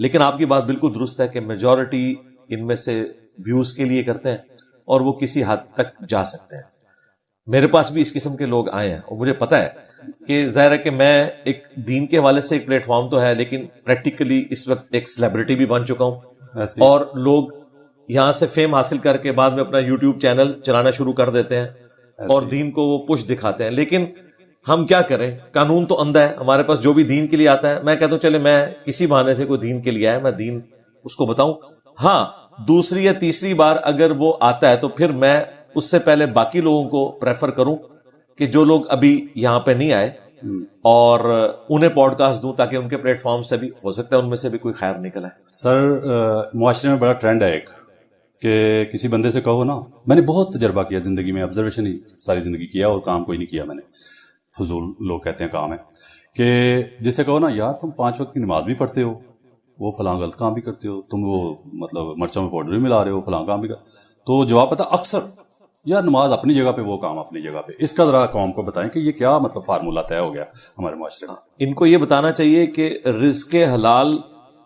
لیکن آپ کی بات بالکل درست ہے کہ میجورٹی ان میں سے ویوز کے لیے کرتے ہیں اور وہ کسی حد تک جا سکتے ہیں. میرے پاس بھی اس قسم کے لوگ آئے ہیں اور مجھے پتا ہے کہ ظاہر ہے کہ میں ایک دین کے حوالے سے ایک پلیٹ فارم تو ہے لیکن پریکٹیکلی اس وقت ایک سیلیبریٹی بھی بن چکا ہوں اور لوگ یہاں سے فیم حاصل کر کے بعد میں اپنا یوٹیوب چینل چلانا شروع کر دیتے ہیں اور دین کو وہ پش دکھاتے ہیں. لیکن ہم کیا کریں, قانون تو اندھا ہے. ہمارے پاس جو بھی دین کے لیے آتا ہے میں کہتا ہوں چلے میں کسی بہانے سے کوئی دین کے لیے آیا میں دین اس کو بتاؤں. ہاں دوسری یا تیسری بار اگر وہ آتا ہے تو پھر میں اس سے پہلے باقی لوگوں کو پریفر کروں کہ جو لوگ ابھی یہاں پہ نہیں آئے اور انہیں پوڈ کاسٹ دوں تاکہ ان کے پلیٹ فارم سے بھی ہو سکتا ہے ان میں سے بھی کوئی خیر نکل آئے. سر معاشرے میں بڑا ٹرینڈ ہے ایک کہ کسی بندے سے کہو نا, میں نے بہت تجربہ کیا زندگی میں, آبزرویشن ہی ساری زندگی کیا اور کام کوئی نہیں کیا میں نے, فضول لوگ کہتے ہیں کام ہے, کہ جس سے کہو نا یار تم 5 وقت کی نماز بھی پڑھتے ہو, وہ فلاں غلط کام بھی کرتے ہو, تم وہ مطلب مرچوں میں پاؤڈر بھی ملا رہے ہو, فلاں کام بھی تو جواب پتا اکثر یار نماز اپنی جگہ پہ, وہ کام اپنی جگہ پہ. اس کا ذرا قوم کو بتائیں کہ یہ کیا مطلب فارمولہ طے ہو گیا ہمارے معاشرے میں. ان کو یہ بتانا چاہیے کہ رزق حلال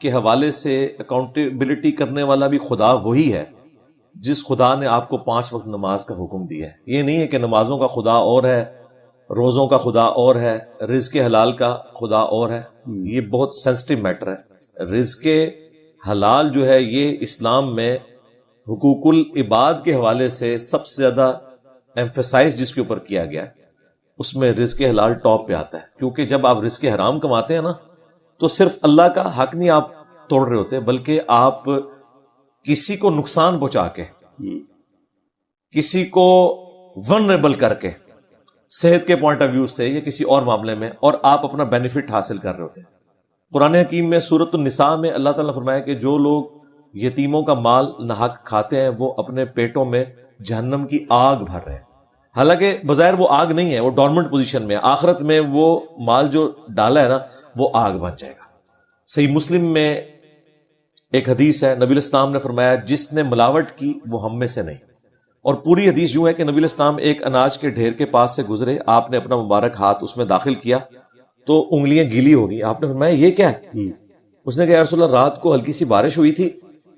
کے حوالے سے اکاؤنٹیبلٹی کرنے والا بھی خدا وہی ہے جس خدا نے آپ کو 5 وقت نماز کا حکم دیا ہے. یہ نہیں ہے کہ نمازوں کا خدا اور ہے, روزوں کا خدا اور ہے, رزق حلال کا خدا اور ہے. یہ بہت سینسٹیو میٹر ہے. رزق حلال جو ہے یہ اسلام میں حقوق العباد کے حوالے سے سب سے زیادہ ایمفیسائز جس کے اوپر کیا گیا ہے اس میں رزق حلال ٹاپ پہ آتا ہے. کیونکہ جب آپ رزق حرام کماتے ہیں نا تو صرف اللہ کا حق نہیں آپ توڑ رہے ہوتے بلکہ آپ کسی کو نقصان پہنچا کے, کسی کو ونریبل کر کے, صحت کے پوائنٹ آف ویو سے یا کسی اور معاملے میں, اور آپ اپنا بینیفٹ حاصل کر رہے ہوتے ہیں. قرآن حکیم میں سورۃ النساء میں اللہ تعالیٰ نے فرمایا کہ جو لوگ یتیموں کا مال ناحق کھاتے ہیں وہ اپنے پیٹوں میں جہنم کی آگ بھر رہے ہیں. حالانکہ بظاہر وہ آگ نہیں ہے, وہ ڈورمنٹ پوزیشن میں, آخرت میں وہ مال جو ڈالا ہے نا وہ آگ بن جائے گا. صحیح مسلم میں ایک حدیث ہے, نبی الاسلام نے فرمایا جس نے ملاوٹ کی وہ ہم میں سے نہیں. اور پوری حدیث یوں ہے کہ نبی الاسلام ایک اناج کے ڈھیر کے پاس سے گزرے, آپ نے اپنا مبارک ہاتھ اس میں داخل کیا تو انگلیاں گیلی ہو گئی. آپ نے فرمایا یہ کیا ہے؟ اس نے کہا یا رسول اللہ رات کو ہلکی سی بارش ہوئی تھی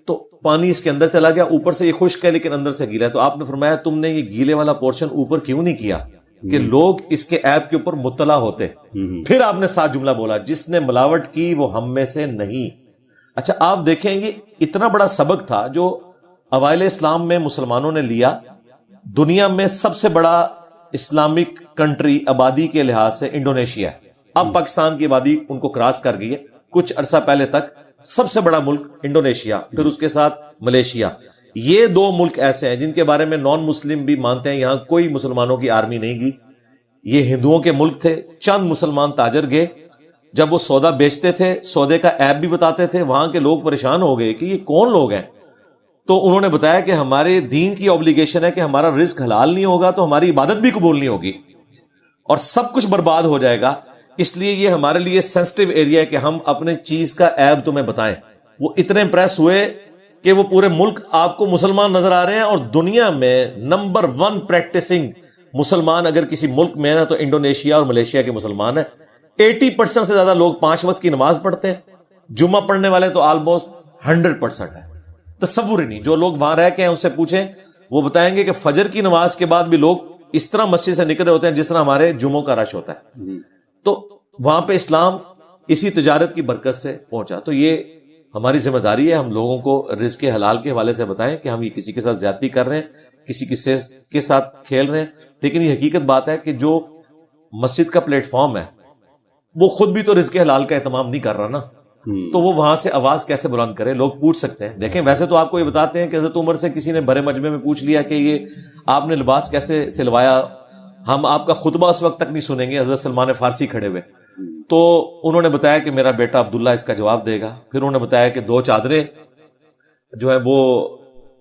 تو پانی اس کے اندر چلا گیا, اوپر سے یہ خشک ہے لیکن اندر سے گیلا ہے. تو آپ نے فرمایا تم نے یہ گیلے والا پورشن اوپر کیوں نہیں کیا کہ لوگ اس کے عیب کے اوپر مطلع ہوتے. پھر آپ نے 7 جملہ بولا جس نے ملاوٹ کی وہ ہم میں سے نہیں. اچھا آپ دیکھیں یہ اتنا بڑا سبق تھا جو اوائل اسلام میں مسلمانوں نے لیا. دنیا میں سب سے بڑا اسلامک کنٹری آبادی کے لحاظ سے انڈونیشیا ہے. اب پاکستان کی آبادی ان کو کراس کر گئی ہے. کچھ عرصہ پہلے تک سب سے بڑا ملک انڈونیشیا, پھر اس کے ساتھ ملیشیا. یہ 2 ملک ایسے ہیں جن کے بارے میں نان مسلم بھی مانتے ہیں یہاں کوئی مسلمانوں کی آرمی نہیں گئی. یہ ہندوؤں کے ملک تھے. چند مسلمان تاجر گئے, جب وہ سودا بیچتے تھے سودے کا عیب بھی بتاتے تھے. وہاں کے لوگ پریشان ہو گئے کہ یہ کون لوگ ہیں. تو انہوں نے بتایا کہ ہمارے دین کی اوبلیگیشن ہے کہ ہمارا رزق حلال نہیں ہوگا تو ہماری عبادت بھی قبول نہیں ہوگی اور سب کچھ برباد ہو جائے گا. اس لیے یہ ہمارے لیے سینسٹیو ایریا ہے کہ ہم اپنے چیز کا عیب تمہیں بتائیں. وہ اتنے امپریس ہوئے کہ وہ پورے ملک آپ کو مسلمان نظر آ رہے ہیں, اور دنیا میں نمبر 1 پریکٹسنگ مسلمان اگر کسی ملک میں ہے تو انڈونیشیا اور ملیشیا کے مسلمان ہیں. 80% سے زیادہ لوگ 5 وقت کی نماز پڑھتے ہیں. جمعہ پڑھنے والے تو آلموسٹ 100% ہے. تصور ہی نہیں. جو لوگ وہاں رہ کے ہیں ان سے پوچھیں, وہ بتائیں گے کہ فجر کی نماز کے بعد بھی لوگ اس طرح مسجد سے نکل رہے ہوتے ہیں جس طرح ہمارے جمعوں کا رش ہوتا ہے. تو وہاں پہ اسلام اسی تجارت کی برکت سے پہنچا. تو یہ ہماری ذمہ داری ہے ہم لوگوں کو رزق حلال کے حوالے سے بتائیں کہ ہم یہ کسی کے ساتھ زیادتی کر رہے ہیں, کسی کی صحت کے ساتھ کھیل رہے ہیں. لیکن یہ حقیقت بات ہے کہ جو مسجد کا پلیٹ فارم ہے وہ خود بھی تو رزق حلال کا اہتمام نہیں کر رہا نا, تو وہ وہاں سے آواز کیسے بلند کرے؟ لوگ پوچھ سکتے ہیں. دیکھیں ویسے تو آپ کو یہ بتاتے ہیں کہ حضرت عمر سے کسی نے بڑے مجمع میں پوچھ لیا کہ یہ آپ نے لباس کیسے سلوایا, ہم آپ کا خطبہ اس وقت تک نہیں سنیں گے. حضرت سلمان فارسی کھڑے ہوئے تو انہوں نے بتایا کہ میرا بیٹا عبداللہ اس کا جواب دے گا. پھر انہوں نے بتایا کہ 2 چادریں جو ہے وہ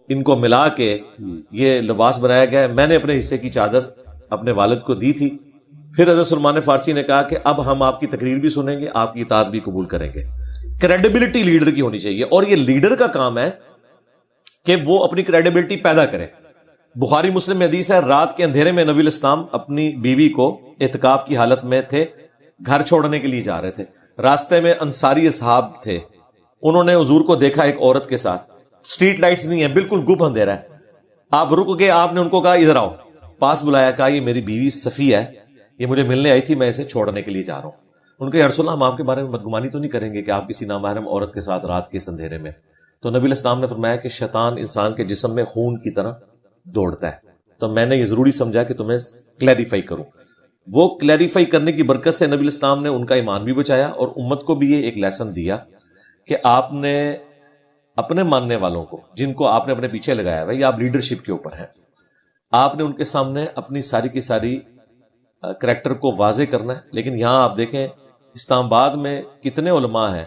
ان کو ملا کے یہ لباس بنایا گیا ہے, میں نے اپنے حصے کی چادر اپنے والد کو دی تھی. پھر حضرت سلمان فارسی نے کہا کہ اب ہم آپ کی تقریر بھی سنیں گے, آپ کی اطاعت بھی قبول کریں گے. کریڈیبلٹی لیڈر کی ہونی چاہیے, اور یہ لیڈر کا کام ہے کہ وہ اپنی کریڈیبلٹی پیدا کرے. بخاری مسلم میں حدیث ہے, رات کے اندھیرے میں نبی الاسلام اپنی بیوی کو اعتکاف کی حالت میں تھے, گھر چھوڑنے کے لیے جا رہے تھے. راستے میں انصاری اصحاب تھے, انہوں نے حضور کو دیکھا ایک عورت کے ساتھ, اسٹریٹ لائٹس نہیں ہے, بالکل گپ اندھیرا ہے. آپ رک کے آپ نے ان کو کہا ادھر آؤ, پاس بلایا, کہا یہ میری بیوی صفیہ ہے, یہ مجھے ملنے آئی تھی, میں اسے چھوڑنے کے لیے جا رہا ہوں. ان کے یا رسول اللہ ہم آپ کے بارے میں بدگمانی تو نہیں کریں گے کہ آپ کسی نامحرم عورت کے ساتھ رات کے اس اندھیرے میں. تو نبی علیہ السلام نے فرمایا کہ شیطان انسان کے جسم میں خون کی طرح دوڑتا ہے, تو میں نے یہ ضروری سمجھا کہ تمہیں کلیریفائی کروں. وہ کلیریفائی کرنے کی برکت سے نبی علیہ السلام نے ان کا ایمان بھی بچایا اور امت کو بھی یہ ایک لیسن دیا کہ آپ نے اپنے ماننے والوں کو, جن کو آپ نے اپنے پیچھے لگایا ہے, یا آپ لیڈرشپ کے اوپر ہیں, آپ نے ان کے سامنے اپنی ساری کی ساری کریکٹر کو واضح کرنا ہے. لیکن یہاں آپ دیکھیں اسلام آباد میں کتنے علماء ہیں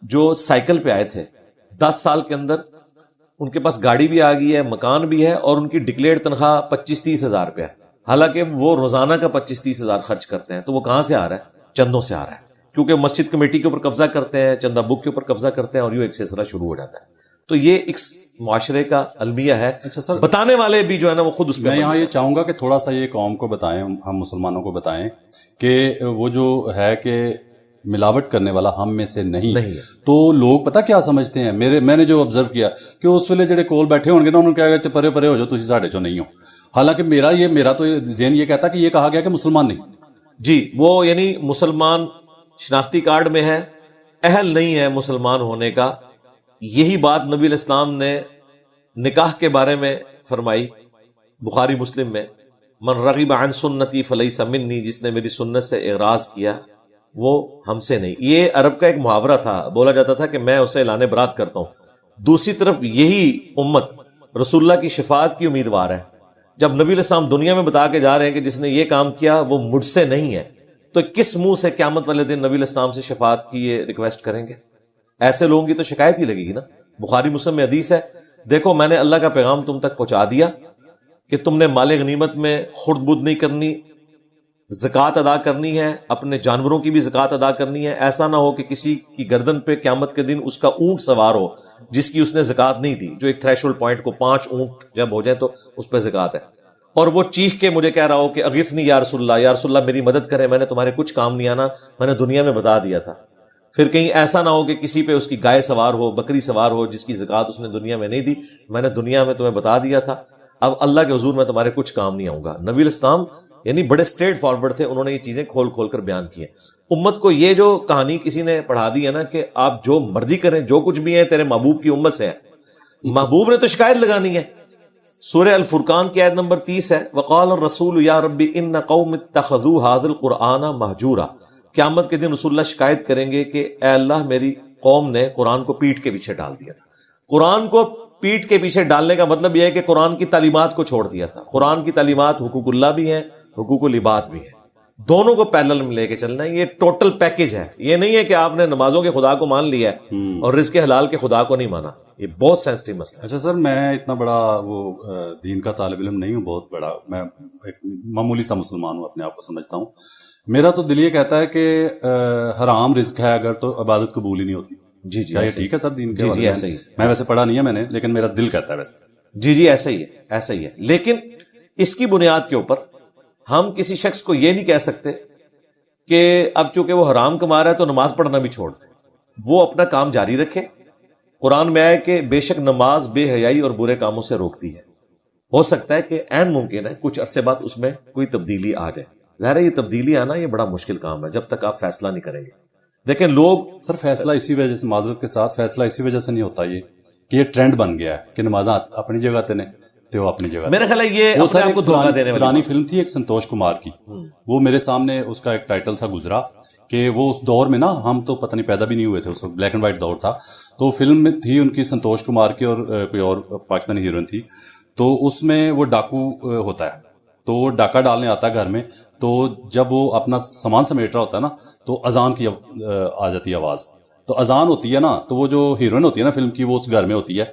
جو سائیکل پہ آئے تھے, 10 سال کے اندر ان کے پاس گاڑی بھی آ گئی ہے, مکان بھی ہے, اور ان کی ڈکلیئرڈ تنخواہ 25-30 ہزار روپیہ, حالانکہ وہ روزانہ کا 25-30 ہزار خرچ کرتے ہیں. تو وہ کہاں سے آ رہا ہے؟ چندوں سے آ رہا ہے, کیونکہ مسجد کمیٹی کے اوپر قبضہ کرتے ہیں, چندہ بک کے اوپر قبضہ کرتے ہیں, اور یوں ایک سلسلہ شروع ہو جاتا ہے. تو یہ ایک معاشرے کا المیہ ہے. اچھا سر, بتانے والے بھی جو ہے نا وہ خود اس پہ. میں یہاں یہ چاہوں گا کہ تھوڑا سا یہ قوم کو بتائیں, ہم مسلمانوں کو بتائیں کہ وہ جو ہے کہ ملاوٹ کرنے والا ہم میں سے نہیں ہے. تو لوگ پتہ کیا سمجھتے ہیں, میں نے جو آبزرو کیا کہ اس ویلے جڑے کول بیٹھے ہوں گے نا, انہوں نے کہا پرے پرے ہو جاؤ, تسی ساڈے چوں نہیں ہو. حالانکہ میرا تو ذہن یہ کہتا کہ یہ کہا گیا کہ مسلمان نہیں. جی, وہ یعنی مسلمان شناختی کارڈ میں ہے, اہل نہیں ہے مسلمان ہونے کا. یہی بات نبی علیہ السلام نے نکاح کے بارے میں فرمائی بخاری مسلم میں, من رغب عن سنتی فلیس منی, جس نے میری سنت سے اعراض کیا وہ ہم سے نہیں. یہ عرب کا ایک محاورہ تھا, بولا جاتا تھا کہ میں اسے اعلان برات کرتا ہوں. دوسری طرف یہی امت رسول اللہ کی شفاعت کی امیدوار ہے. جب نبی علیہ السلام دنیا میں بتا کے جا رہے ہیں کہ جس نے یہ کام کیا وہ مجھ سے نہیں ہے, تو کس منہ سے قیامت والے دن نبی علیہ السلام سے شفاعت کی یہ ریکویسٹ کریں گے؟ ایسے لوگوں کی تو شکایت ہی لگے گی نا. بخاری مسلم میں حدیث ہے, دیکھو میں نے اللہ کا پیغام تم تک پہنچا دیا کہ تم نے مال غنیمت میں خرد بد نہیں کرنی, زکوٰۃ ادا کرنی ہے, اپنے جانوروں کی بھی زکوٰۃ ادا کرنی ہے. ایسا نہ ہو کہ کسی کی گردن پہ قیامت کے دن اس کا اونٹ سوار ہو جس کی اس نے زکوٰۃ نہیں دی, جو ایک تھریشولڈ پوائنٹ کو 5 اونٹ جب ہو جائیں تو اس پہ زکوٰۃ ہے, اور وہ چیخ کے مجھے کہہ رہا ہو کہ اغثنی یا رسول اللہ, یا رسول اللہ میری مدد کرے, میں نے تمہارے کچھ کام نہیں آنا, میں نے دنیا میں بتا دیا تھا. پھر کہیں ایسا نہ ہو کہ کسی پہ اس کی گائے سوار ہو, بکری سوار ہو, جس کی زکوٰۃ اس نے دنیا میں نہیں دی, میں نے دنیا میں تمہیں بتا دیا تھا, اب اللہ کے حضور میں تمہارے کچھ کام نہیں آؤں گا. نبی علیہ السلام یعنی بڑے اسٹریٹ فارورڈ تھے, انہوں نے یہ چیزیں کھول کھول کر بیان کی ہیں. امت کو یہ جو کہانی کسی نے پڑھا دی ہے نا کہ آپ جو مرضی کریں, جو کچھ بھی ہے تیرے محبوب کی امت سے ہے, محبوب نے تو شکایت لگانی ہے. سورہ الفرقان کی آیت نمبر 30 ہے, وقال الرسول یا ربی ان قوم اتخذوا هذا القرآن مہجورا. قیامت کے دن رسول اللہ شکایت کریں گے کہ اے اللہ میری قوم نے قرآن کو پیٹھ کے پیچھے ڈال دیا تھا. قرآن کو پیٹھ کے پیچھے ڈالنے کا مطلب یہ ہے کہ قرآن کی تعلیمات کو چھوڑ دیا تھا. قرآن کی تعلیمات حقوق اللہ بھی ہیں, حقوق العباد بھی ہیں, دونوں کو پیرلل میں لے کے چلنا ہے. یہ ٹوٹل پیکج ہے. یہ نہیں ہے کہ آپ نے نمازوں کے خدا کو مان لیا ہے اور رزق حلال کے خدا کو نہیں مانا. یہ بہت سینسٹیو مسئلہ ہے. اچھا سر, میں اتنا بڑا وہ دین کا طالب علم نہیں ہوں, بہت بڑا, میں ایک معمولی سا مسلمان ہوں, اپنے آپ کو سمجھتا ہوں. میرا تو دل یہ کہتا ہے کہ حرام رزق ہے اگر تو عبادت قبول ہی نہیں ہوتی. جی کیا یہ ٹھیک ہے سر دین کے جی ایسا ہی. میں ویسے پڑھا نہیں ہے میں نے, لیکن میرا دل کہتا ہے ویسے. جی ایسا ہی ہے, ایسا ہی ہے. لیکن اس کی بنیاد کے اوپر ہم کسی شخص کو یہ نہیں کہہ سکتے کہ اب چونکہ وہ حرام کما رہا ہے تو نماز پڑھنا بھی چھوڑ دے. وہ اپنا کام جاری رکھے. قرآن میں آئے کہ بے شک نماز بے حیائی اور برے کاموں سے روکتی ہے. ہو سکتا ہے کہ عین ممکن ہے کچھ عرصے بعد اس میں کوئی تبدیلی آ جائے. ظاہر ہے یہ تبدیلی آنا یہ بڑا مشکل کام ہے جب تک آپ فیصلہ نہیں کریں گے. دیکھیں لوگ سر فیصلہ اسی وجہ سے, معذرت کے ساتھ, فیصلہ اسی وجہ سے نہیں ہوتا یہ کہ یہ ٹرینڈ بن گیا ہے کہ نمازاں اپنی جگہ تے نے تو اپنی جگہ. میرا خیال ہے یہ اپنے آپ کو دھوکہ دینے والی پرانی فلم تھی ایک سنتوش کمار کی, وہ میرے سامنے اس کا ایک ٹائٹل سا گزرا کہ وہ اس دور میں نا, ہم تو پتہ نہیں پیدا بھی نہیں ہوئے تھے, اس وقت بلیک اینڈ وائٹ دور تھا. تو فلم میں تھی ان کی سنتوش کمار کی اور کوئی اور پاکستانی ہیروئن تھی. تو اس میں وہ ڈاکو ہوتا ہے, تو وہ ڈاکہ ڈالنے آتا ہے گھر میں. تو جب وہ اپنا سامان سمیٹ رہا ہوتا ہے نا تو اذان کی آ جاتی ہے آواز. تو اذان ہوتی ہے نا, تو وہ جو ہیروئن ہوتی ہے نا فلم کی, وہ اس گھر میں ہوتی ہے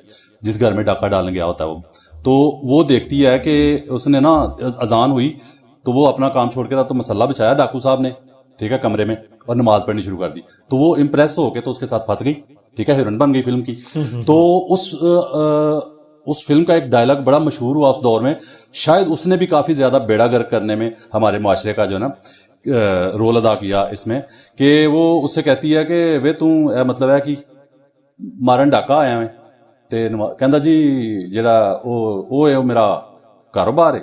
جس گھر میں ڈاکہ ڈالنے گیا ہوتا ہے وہ. تو وہ دیکھتی ہے کہ اس نے نا اذان ہوئی تو وہ اپنا کام چھوڑ کے تو مسلح بچایا ڈاکو صاحب نے, ٹھیک ہے, کمرے میں, اور نماز پڑھنی شروع کر دی. تو وہ امپریس ہو کے تو اس کے ساتھ پھنس گئی, ٹھیک ہے, ہیروئن بن گئی فلم کی. تو اس فلم کا ایک ڈائلاگ بڑا مشہور ہوا اس دور میں, شاید اس نے بھی کافی زیادہ بیڑا گرک کرنے میں ہمارے معاشرے کا جو نا رول ادا کیا اس میں, کہ وہ اس سے کہتی ہے کہ وے تو مطلب ہے کہ ਮਾਰਨ ਡਾਕਾ ਆਇਆ ਮੈਂ ਤੇ ਕਹਿੰਦਾ ਜੀ ਜਿਹੜਾ ਉਹ ਹੈ ਉਹ ਮੇਰਾ ਕਾਰੋਬਾਰ ਹੈ,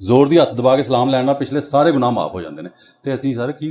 ਜ਼ੋਰ ਦੀ ਹੱਥ ਦਬਾ ਕੇ ਸਲਾਮ ਲੈਣ ਨਾਲ ਪਿਛਲੇ ਸਾਰੇ ਗੁਨਾਹ ਮਾਫ ਹੋ ਜਾਂਦੇ ਨੇ। ਤੇ ਅਸੀਂ ਸਰ ਕੀ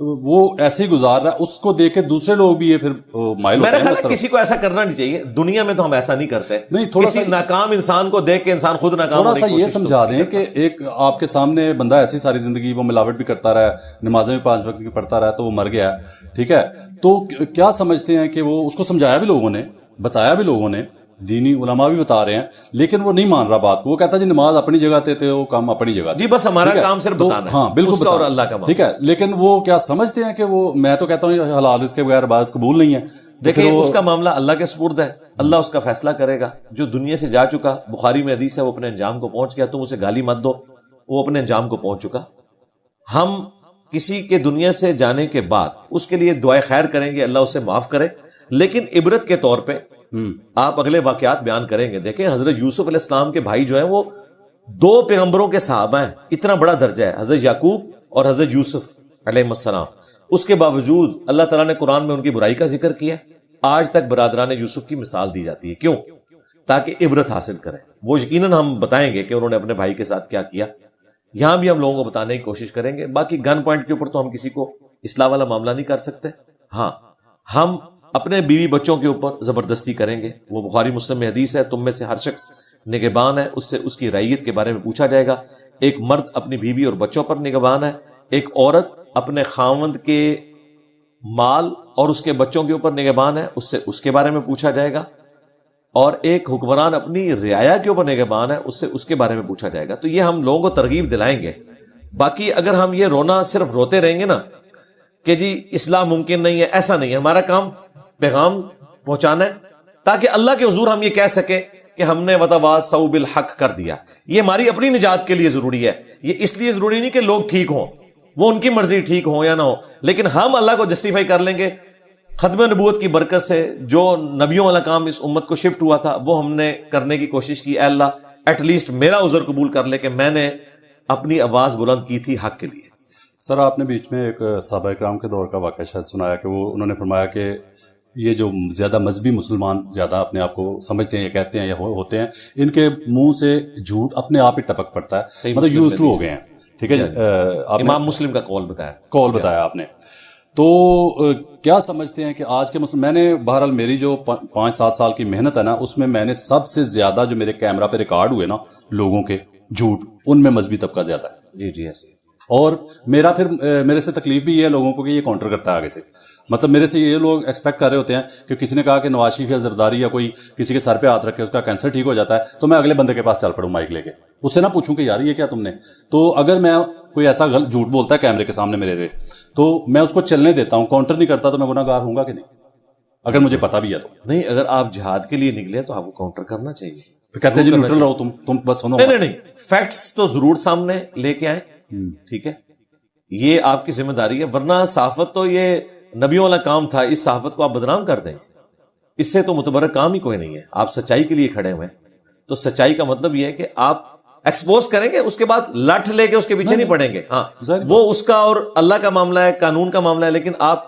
وہ ایسے ہی گزار رہا ہے، اس کو دیکھ کے دوسرے لوگ بھی یہ پھر مائل ہوتے میرا ہیں خیال اس ہے طرف۔ کسی کو ایسا کرنا نہیں چاہیے، دنیا میں تو ہم ایسا نہیں کرتے، نہیں، تھوڑا کسی سا ناکام انسان کو دیکھ کے انسان خود ناکام تھوڑا ہونے سا کی یہ کوشش تو سمجھا نہیں دیں کرتا۔ کہ ایک آپ کے سامنے بندہ ایسی ساری زندگی وہ ملاوٹ بھی کرتا رہا ہے، نمازیں بھی 5 وقت کی پڑھتا رہا ہے، تو وہ مر گیا ہے، ٹھیک ہے، تو کیا سمجھتے ہیں کہ وہ اس کو سمجھایا بھی لوگوں نے، بتایا بھی لوگوں نے، دینی علماء بھی بتا رہے ہیں، لیکن وہ نہیں مان رہا بات کو، وہ کہتا ہے جی نماز اپنی جگہ تھے وہ کام اپنی جگہ، جی بس ہمارا ٹھیک ہے؟ کام صرف تو بتانا ہے، ہاں بالکل اس کا بتانا، اور اللہ کا معاملہ۔ ٹھیک ہے، لیکن وہ کیا سمجھتے ہیں کہ وہ، میں تو کہتا ہوں یہ حلال اس کے بغیر عبادت قبول نہیں ہے، دیکھیں اس کا معاملہ اللہ کے سپرد ہے، اللہ اس کا فیصلہ کرے گا، جو دنیا سے جا چکا، بخاری میں حدیث ہے، وہ اپنے انجام کو پہنچ گیا، تم اسے گالی مت دو، وہ اپنے انجام کو پہنچ چکا۔ ہم کسی کے دنیا سے جانے کے بعد اس کے لیے دعائے خیر کریں گے، اللہ اسے معاف کرے، لیکن عبرت کے طور پہ آپ اگلے واقعات بیان کریں گے۔ دیکھیں حضرت یوسف علیہ السلام کے بھائی جو ہیں وہ 2 پیغمبروں کے صحابہ ہیں، اتنا بڑا درجہ ہے، حضرت یعقوب اور حضرت یوسف علیہ السلام، اس کے باوجود اللہ تعالیٰ نے قرآن میں ان کی برائی کا ذکر کیا۔ آج تک برادران یوسف کی مثال دی جاتی ہے، کیوں؟ تاکہ عبرت حاصل کریں۔ وہ یقیناً ہم بتائیں گے کہ انہوں نے اپنے بھائی کے ساتھ کیا کیا، یہاں بھی ہم لوگوں کو بتانے کی کوشش کریں گے۔ باقی گن پوائنٹ کے اوپر تو ہم کسی کو اصلاح والا معاملہ نہیں کر سکتے، ہاں ہم اپنے بیوی بچوں کے اوپر زبردستی کریں گے۔ وہ بخاری مسلم میں حدیث ہے، تم میں سے ہر شخص نگہبان ہے، اس سے اس کی رعیت کے بارے میں پوچھا جائے گا۔ ایک مرد اپنی بیوی اور بچوں پر نگہبان ہے، ایک عورت اپنے خاوند کے مال اور اس کے بچوں کے اوپر نگہبان ہے، اس سے اس کے بارے میں پوچھا جائے گا، اور ایک حکمران اپنی رعایا کے اوپر نگہبان ہے، اس سے اس کے بارے میں پوچھا جائے گا۔ تو یہ ہم لوگوں کو ترغیب دلائیں گے۔ باقی اگر ہم یہ رونا صرف روتے رہیں گے نا کہ جی اصلاح ممکن نہیں ہے، ایسا نہیں ہے، ہمارا کام پیغام پہنچانا ہے تاکہ اللہ کے حضور ہم یہ کہہ سکیں کہ ہم نے وتواصوا بالحق کر دیا۔ یہ ہماری اپنی نجات کے لیے ضروری ہے، یہ اس لیے ضروری نہیں کہ لوگ ٹھیک ہوں، وہ ان کی مرضی ٹھیک ہو یا نہ ہو، لیکن ہم اللہ کو جسٹیفائی کر لیں گے۔ ختم نبوت کی برکت سے جو نبیوں والا کام اس امت کو شفٹ ہوا تھا وہ ہم نے کرنے کی کوشش کی۔ اے اللہ ایٹ لیسٹ میرا عذر قبول کر لے کہ میں نے اپنی آواز بلند کی تھی حق کے لیے۔ سر آپ نے بیچ میں ایک صحابہ کرام کے دور کا واقعہ شاید سنایا کہ وہ انہوں نے فرمایا کہ یہ جو زیادہ مذہبی مسلمان زیادہ اپنے آپ کو سمجھتے ہیں یا کہتے ہیں یا ہوتے ہیں، ان کے منہ سے جھوٹ اپنے آپ ہی ٹپک پڑتا ہے، مطلب یوز ٹو ہو گئے ہیں، ٹھیک ہے جی؟ امام مسلم کا قول بتایا آپ نے، تو کیا سمجھتے ہیں کہ آج کے مسلم، میں نے بہرحال میری جو 5-7 سال کی محنت ہے نا، اس میں میں نے سب سے زیادہ جو میرے کیمرہ پہ ریکارڈ ہوئے نا لوگوں کے جھوٹ، ان میں مذہبی طبقہ زیادہ ہے۔ جی جی ایسے، اور میرا پھر میرے سے تکلیف بھی یہ ہے لوگوں کو کہ یہ کاؤنٹر کرتا ہے آگے سے، مطلب میرے سے یہ لوگ ایکسپیکٹ کر رہے ہوتے ہیں کہ کسی نے کہا کہ نواز شریف یا زرداری یا کوئی کسی کے سر پہ ہاتھ رکھے اس کا کینسر ٹھیک ہو جاتا ہے، تو میں اگلے بندے کے پاس چل پڑوں مائک لے کے، اس سے نہ پوچھوں کہ یار یہ کیا تم نے۔ تو اگر میں کوئی ایسا جھوٹ بولتا ہے کیمرے کے سامنے میرے تو میں اس کو چلنے دیتا ہوں، کاؤنٹر نہیں کرتا، تو میں گناہ گار ہوں گا کہ نہیں، اگر مجھے پتا بھی ہے تو۔ نہیں، اگر آپ جہاد کے لیے نکلے تو آپ کو کاؤنٹر کرنا چاہیے۔ تو کہتے ہیں جی نیوٹرل رہو، تم بس سنو۔ نہیں، فیکٹس تو ضرور سامنے لے کے آئیں، ٹھیک ہے، یہ آپ کی ذمہ داری ہے، ورنہ صحافت تو یہ نبیوں والا کام تھا، اس صحافت کو آپ بدنام کر دیں، اس سے تو متبرک کام ہی کوئی نہیں ہے۔ آپ سچائی کے لیے کھڑے ہوئے ہیں، تو سچائی کا مطلب یہ ہے کہ آپ ایکسپوز کریں گے، اس کے بعد لٹ لے کے اس کے پیچھے نہیں پڑیں گے، ہاں وہ اس کا اور اللہ کا معاملہ ہے، قانون کا معاملہ ہے، لیکن آپ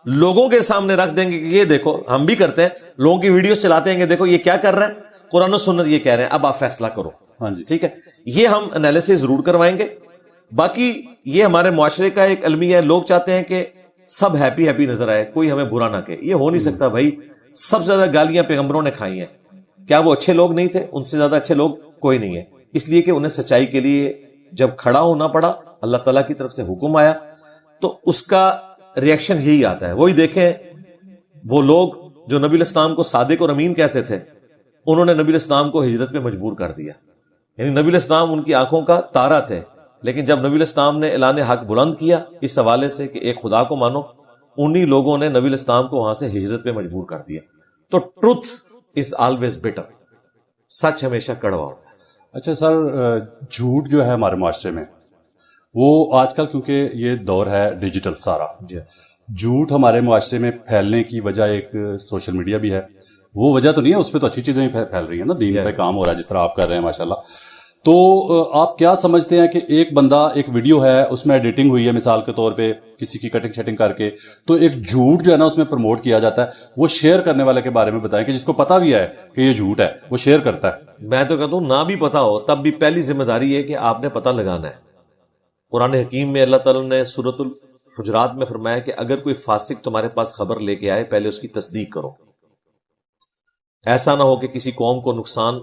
لوگوں کے سامنے رکھ دیں گے کہ یہ دیکھو، ہم بھی کرتے ہیں، لوگوں کی ویڈیوز چلاتے ہیں کہ دیکھو یہ کیا کر رہے ہیں، قرآن و سنت یہ کہہ رہے ہیں، اب آپ فیصلہ کرو، ہاں جی ٹھیک ہے۔ یہ ہم انالیسس ضرور کروائیں گے۔ باقی یہ ہمارے معاشرے کا ایک المیہ ہے، لوگ چاہتے ہیں کہ سب ہیپی ہیپی نظر آئے، کوئی ہمیں برا نہ کہے، یہ ہو نہیں سکتا بھائی۔ سب سے زیادہ گالیاں پیغمبروں نے کھائی ہیں، کیا وہ اچھے لوگ نہیں تھے؟ ان سے زیادہ اچھے لوگ کوئی نہیں ہے، اس لیے کہ انہیں سچائی کے لیے جب کھڑا ہونا پڑا، اللہ تعالیٰ کی طرف سے حکم آیا تو اس کا ریئیکشن یہی آتا ہے۔ وہی دیکھیں وہ لوگ جو نبی الاسلام کو صادق اور امین کہتے تھے، انہوں نے نبی الاسلام کو ہجرت پہ مجبور کر دیا، یعنی نبی الاسلام ان کی آنکھوں کا تارا تھے، لیکن جب نبی الاسلام نے اعلان حق بلند کیا اس حوالے سے کہ ایک خدا کو مانو، انہی لوگوں نے نبی الاسلام کو وہاں سے ہجرت پہ مجبور کر دیا۔ تو ٹروتھ از آلویز بیٹر، سچ ہمیشہ کڑوا ہوتا ہے۔ اچھا سر، جھوٹ جو ہے ہمارے معاشرے میں وہ آج کل کیونکہ یہ دور ہے ڈیجیٹل سارا، جھوٹ ہمارے معاشرے میں پھیلنے کی وجہ ایک سوشل میڈیا بھی ہے، وہ وجہ تو نہیں ہے، اس پہ تو اچھی چیزیں پھیل رہی ہیں نا، دین پہ کام ہو رہا ہے جس طرح آپ کر رہے ہیں ماشاءاللہ۔ تو آپ کیا سمجھتے ہیں کہ ایک بندہ ایک ویڈیو ہے اس میں ایڈیٹنگ ہوئی ہے مثال کے طور پہ کسی کی کٹنگ شٹنگ کر کے، تو ایک جھوٹ جو ہے نا اس میں پروموٹ کیا جاتا ہے، وہ شیئر کرنے والے کے بارے میں بتائیں کہ جس کو پتا بھی ہے کہ یہ جھوٹ ہے وہ شیئر کرتا ہے۔ میں تو کہتا ہوں نہ بھی پتا ہو تب بھی پہلی ذمہ داری ہے کہ آپ نے پتہ لگانا ہے۔ قرآن حکیم میں اللہ تعالیٰ نے سورۃ حجرات میں فرمایا کہ اگر کوئی فاسق تمہارے پاس خبر لے کے آئے پہلے اس کی تصدیق کرو، ایسا نہ ہو کہ کسی قوم کو نقصان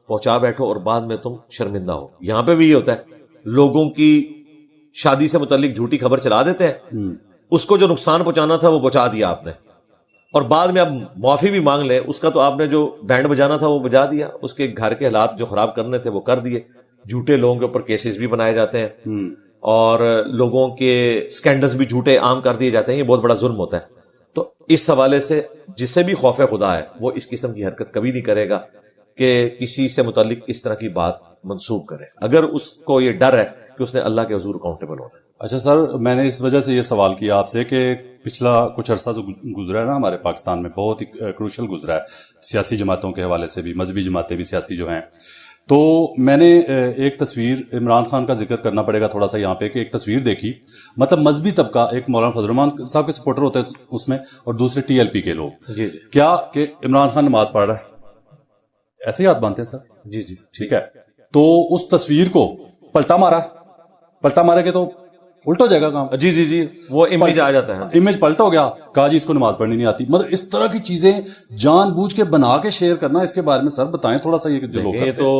پہنچا بیٹھو اور بعد میں تم شرمندہ ہو۔ یہاں پہ بھی یہ ہوتا ہے، لوگوں کی شادی سے متعلق جھوٹی خبر چلا دیتے ہیں، اس کو جو نقصان پہنچانا تھا وہ پہنچا دیا آپ نے، اور بعد میں اب معافی بھی مانگ لیں، اس کا تو آپ نے جو بینڈ بجانا تھا وہ بجا دیا، اس کے گھر کے حالات جو خراب کرنے تھے وہ کر دیے، جھوٹے لوگوں کے اوپر کیسز بھی بنائے جاتے ہیں اور لوگوں کے سکینڈلز بھی جھوٹے عام کر دیے جاتے ہیں، یہ بہت بڑا ظلم ہوتا ہے۔ تو اس حوالے سے جسے بھی خوف خدا ہے وہ اس قسم کی حرکت کبھی نہیں کرے گا کہ کسی سے متعلق اس طرح کی بات منسوب کرے، اگر اس کو یہ ڈر ہے کہ اس نے اللہ کے حضور اکاؤنٹیبل ہونا ہے۔ اچھا سر، میں نے اس وجہ سے یہ سوال کیا آپ سے کہ پچھلا کچھ عرصہ جو گزرا ہے نا ہمارے پاکستان میں، بہت ہی کروشل گزرا ہے سیاسی جماعتوں کے حوالے سے بھی، مذہبی جماعتیں بھی سیاسی جو ہیں، تو میں نے ایک تصویر عمران خان کا ذکر کرنا پڑے گا تھوڑا سا یہاں پہ، کہ ایک تصویر دیکھی، مطلب مذہبی طبقہ، ایک مولانا فضل الرحمان صاحب کے سپورٹر ہوتے ہیں اس میں، اور دوسرے ٹی ایل پی کے لوگ، جی کیا کہ عمران خان نماز پڑھ رہا ہے، ایسے ہی ہاتھ باندھتے ہیں سر؟ جی ٹھیک ہے، تو اس تصویر کو پلٹا مارے گے تو الٹ ہو جائے گا کام۔ جی وہ امیج آ جاتا ہے، امیج پلٹ ہو گیا، کہا جی اس کو نماز پڑھنی نہیں آتی، مطلب اس طرح کی چیزیں جان بوجھ کے بنا کے شیئر کرنا، اس کے بارے میں سر بتائیں تھوڑا سا، یہ جو لوگ یہ تو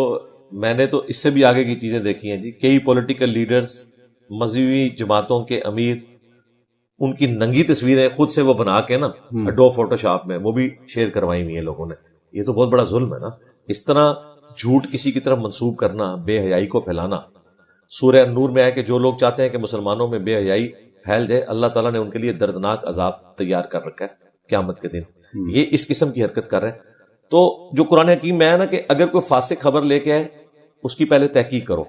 میں نے تو اس سے بھی آگے کی چیزیں دیکھی ہیں جی، کئی پولیٹیکل لیڈرز، مذہبی جماعتوں کے امیر، ان کی ننگی تصویریں خود سے وہ بنا کے نا اڈو فوٹو شاپ میں وہ بھی شیئر کروائی ہوئی ہیں لوگوں نے۔ یہ تو بہت بڑا ظلم ہے نا، اس طرح جھوٹ کسی کی طرف منسوب کرنا، بے حیائی کو پھیلانا۔ سورہ نور میں ہے کہ جو لوگ چاہتے ہیں کہ مسلمانوں میں بے حیائی پھیل جائے، اللہ تعالیٰ نے ان کے لیے دردناک عذاب تیار کر رکھا ہے قیامت کے دن، یہ اس قسم کی حرکت کر رہے ہیں۔ تو جو قرآن حکیم میں ہے نا کہ اگر کوئی فاسق خبر لے کے آئے اس کی پہلے تحقیق کرو،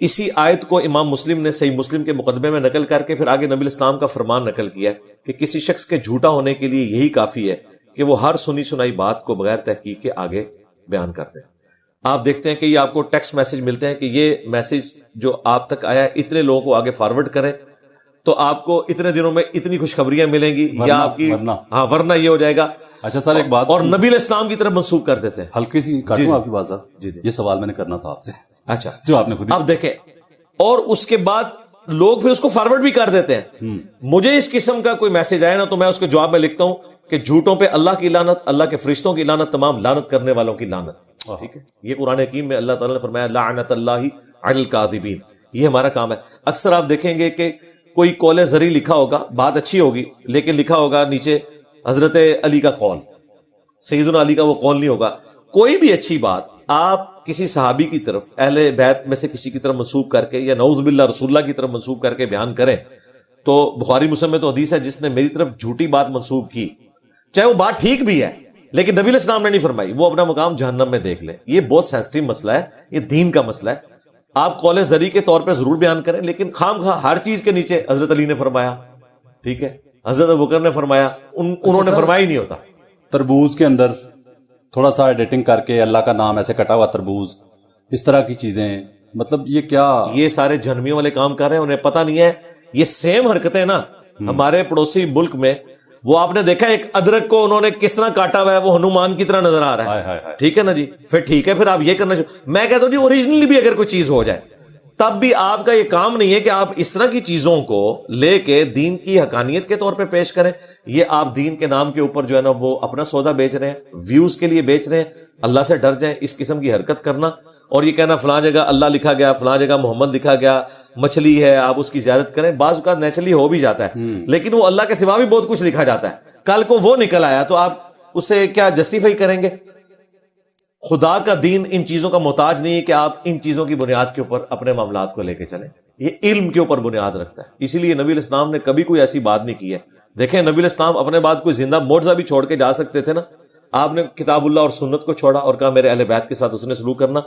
اسی آیت کو امام مسلم نے صحیح مسلم کے مقدمے میں نقل کر کے پھر آگے نبی الاسلام کا فرمان نقل کیا ہے کہ کسی شخص کے جھوٹا ہونے کے لیے یہی کافی ہے کہ وہ ہر سنی سنائی بات کو بغیر تحقیق کے آگے بیان کر دیں۔ آپ دیکھتے ہیں کہ یہ آپ کو ٹیکسٹ میسج ملتے ہیں کہ یہ میسج جو آپ تک آیا ہے اتنے لوگوں کو آگے فارورڈ کریں تو آپ کو اتنے دنوں میں اتنی خوشخبریاں ملیں گی، یا آپ کی ورنہ یہ ہو جائے گا۔ اچھا سر، ایک بات اور نبی علیہ السلام کی طرف منسوخ کر دیتے ہیں۔ ہلکی سی کاٹوں آپ کی بات سر، یہ سوال میں نے کرنا تھا آپ سے، اچھا جو آپ نے خود اب دیکھیں، اور اس کے بعد لوگ پھر اس کو فارورڈ بھی کر دیتے ہیں۔ مجھے اس قسم کا کوئی میسج آئے نا تو میں اس کے جواب میں لکھتا ہوں کہ جھوٹوں پہ اللہ کی لعنت، اللہ کے فرشتوں کی لعنت، تمام لعنت کرنے والوں کی لعنت۔ ٹھیک ہے، یہ قرآن حکیم میں اللہ تعالیٰ نے فرمایا لعنت اللہ علی الکاذبین، یہ ہمارا کام ہے۔ اکثر آپ دیکھیں گے کہ کوئی قول زری لکھا ہوگا، بات اچھی ہوگی لیکن لکھا ہوگا نیچے حضرت علی کا قول، سیدنا علی کا وہ قول نہیں ہوگا۔ کوئی بھی اچھی بات آپ کسی صحابی کی طرف، اہل بیت میں سے کسی کی طرف منسوب کر کے، یا نعوذ باللہ رسول اللہ کی طرف منسوب کر کے بیان کریں تو بخاری مسلم میں تو حدیث ہے جس نے میری طرف جھوٹی بات منسوب کی، چاہے وہ بات ٹھیک بھی ہے لیکن نبی علیہ السلام نے نہیں فرمائی، وہ اپنا مقام جہنم میں دیکھ لیں۔ یہ بہت سینسٹیو مسئلہ ہے، یہ دین کا مسئلہ ہے۔ آپ قول زری کے طور پہ ضرور بیان کریں لیکن خام خواہ ہر چیز کے نیچے حضرت علی نے فرمایا، ٹھیک ہے، حضرت ابوبکر نے فرمایا، انہوں نے فرمایا ہی نہیں ہوتا۔ تربوز کے اندر تھوڑا سا ایڈیٹنگ کر کے اللہ کا نام ایسے کٹا ہوا تربوز، اس طرح کی چیزیں، مطلب یہ کیا؟ یہ سارے جہنمیوں والے کام کر رہے ہیں، انہیں پتہ نہیں ہے۔ یہ سیم حرکتیں نا ہمارے پڑوسی ملک میں، وہ آپ نے دیکھا ایک ادرک کو انہوں نے کس طرح کاٹا ہوا ہے، وہ ہنومان کی طرح نظر آ رہا ہے، ٹھیک ہے نا جی، پھر ٹھیک ہے، پھر آپ یہ کرنا میں کہتا ہوں جی اوریجنلی بھی اگر کوئی چیز ہو جائے تب بھی آپ کا یہ کام نہیں ہے کہ آپ اس طرح کی چیزوں کو لے کے دین کی حقانیت کے طور پہ پیش کریں۔ یہ آپ دین کے نام کے اوپر جو ہے نا وہ اپنا سودا بیچ رہے ہیں، ویوز کے لیے بیچ رہے ہیں۔ اللہ سے ڈر جائیں اس قسم کی حرکت کرنا، اور یہ کہنا فلاں جگہ اللہ لکھا گیا، فلاں جگہ محمد لکھا گیا، مچھلی ہے آپ اس کی زیارت کریں، بعض اوقات نیچرلی ہو بھی جاتا ہے لیکن وہ اللہ کے سوا بھی بہت کچھ لکھا جاتا ہے، کل کو وہ نکل آیا تو آپ اسے کیا جسٹیفائی کریں گے؟ خدا کا دین ان چیزوں کا محتاج نہیں ہے کہ آپ ان چیزوں کی بنیاد کے اوپر اپنے معاملات کو لے کے چلیں، یہ علم کے اوپر بنیاد رکھتا ہے۔ اسی لیے نبی علیہ السلام نے کبھی کوئی ایسی بات نہیں کی ہے۔ دیکھیں نبی علیہ السلام اپنے بعد کوئی زندہ معجزہ بھی چھوڑ کے جا سکتے تھے نا، آپ نے کتاب اللہ اور سنت کو چھوڑا اور کہا میرے اہل بیت کے ساتھ اس نے سلوک کرنا۔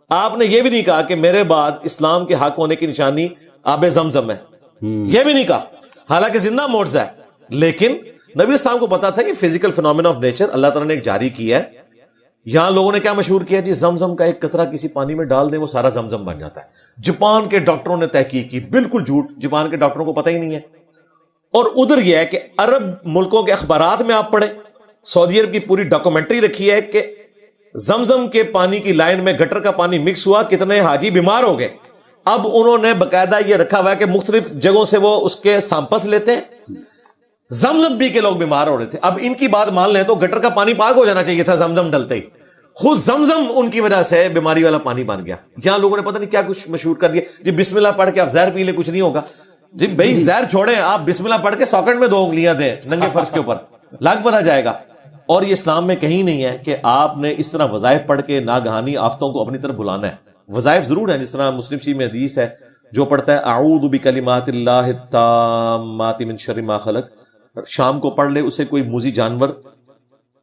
آپ نے یہ بھی نہیں کہا کہ میرے بعد اسلام کے حق ہونے کی نشانی آب زمزم ہے، یہ بھی نہیں کہا، حالانکہ زندہ معجزہ ہے، لیکن نبی علیہ السلام کو پتا تھا کہ فزیکل فینومینا آف نیچر اللہ تعالیٰ نے ایک جاری کیا ہے۔ یہاں لوگوں نے کیا مشہور کیا جی، زمزم کا ایک قطرہ کسی پانی میں ڈال دیں وہ سارا زمزم بن جاتا ہے۔ جاپان کے ڈاکٹروں نے تحقیق کی، بالکل جھوٹ، جاپان کے ڈاکٹروں کو پتہ ہی نہیں ہے۔ اور ادھر یہ ہے کہ عرب ملکوں کے اخبارات میں آپ پڑھیں، سعودی عرب کی پوری ڈاکومنٹری رکھی ہے کہ زمزم کے پانی کی لائن میں گٹر کا پانی مکس ہوا، کتنے حاجی بیمار ہو گئے، اب انہوں نے باقاعدہ یہ رکھا ہوا ہے کہ مختلف جگہوں سے وہ اس کے سیمپلس لیتے ہیں. زمزم پی کے لوگ بیمار ہو رہے تھے. اب ان کی بات مان لیں تو گٹر کا پانی پاک ہو جانا چاہیے تھا زمزم ڈلتے ہی. خود زمزم ان کی وجہ سے بیماری والا پانی بن گیا. یہاں لوگوں نے پتہ نہیں کیا کچھ مشہور کر دیا جی بسم اللہ پڑھ کے آپ زہر پی لیں کچھ نہیں ہوگا. جی بھائی زہر چھوڑیں, آپ بسم اللہ پڑھ کے ساکٹ میں 2 انگلیاں دیں ننگے فرش کے اوپر, لگ پتہ جائے گا. اور یہ اسلام میں کہیں نہیں ہے کہ آپ نے اس طرح وظائف پڑھ کے ناگہانی آفتوں کو اپنی طرف بلانا ہے. وظائف ضرور ہیں, جس طرح مسلم شریف میں حدیث ہے جو پڑھتا ہے اعوذ بکلمات اللہ التامات من شر ما خلق, شام کو پڑھ لے اسے کوئی موذی جانور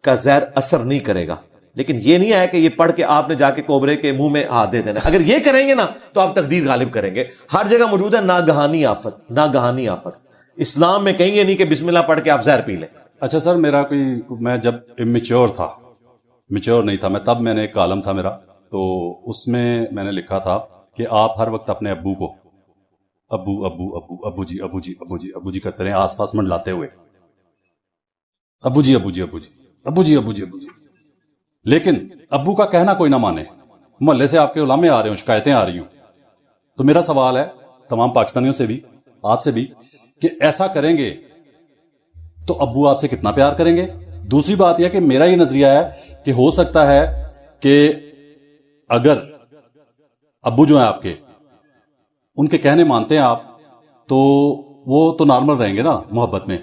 کا زہر اثر نہیں کرے گا. لیکن یہ نہیں ہے کہ یہ پڑھ کے آپ نے جا کے کوبرے کے منہ میں ہاتھ دے دینا. اگر یہ کریں گے نا تو آپ تقدیر غالب کریں گے. ہر جگہ موجود ہے ناگہانی آفت, ناگہانی آفت. اسلام میں کہیں یہ نہیں کہ بسم اللہ پڑھ کے آپ زہر پی لیں. اچھا سر, میں جب میچور تھا, میچور نہیں تھا میں, تب میں نے ایک کالم تھا میرا, تو اس میں میں نے لکھا تھا کہ آپ ہر وقت اپنے ابو کو ابو ابو ابو ابو جی ابو جی ابو جی ابو جی کرتے رہے آس پاس منڈلاتے ہوئے, ابو جی ابو جی ابو جی ابو جی ابو جی ابو جی. لیکن ابو کا کہنا کوئی نہ مانے, محلے سے آپ کے علماء آ رہے ہوں, شکایتیں آ رہی ہوں. تو میرا سوال ہے تمام پاکستانیوں سے بھی, آپ سے بھی, کہ ایسا کریں گے تو ابو آپ سے کتنا پیار کریں گے. دوسری بات یہ کہ میرا یہ نظریہ ہے کہ ہو سکتا ہے کہ اگر ابو جو ہیں آپ کے, ان کے کہنے مانتے ہیں آپ, تو وہ تو نارمل رہیں گے نا محبت میں.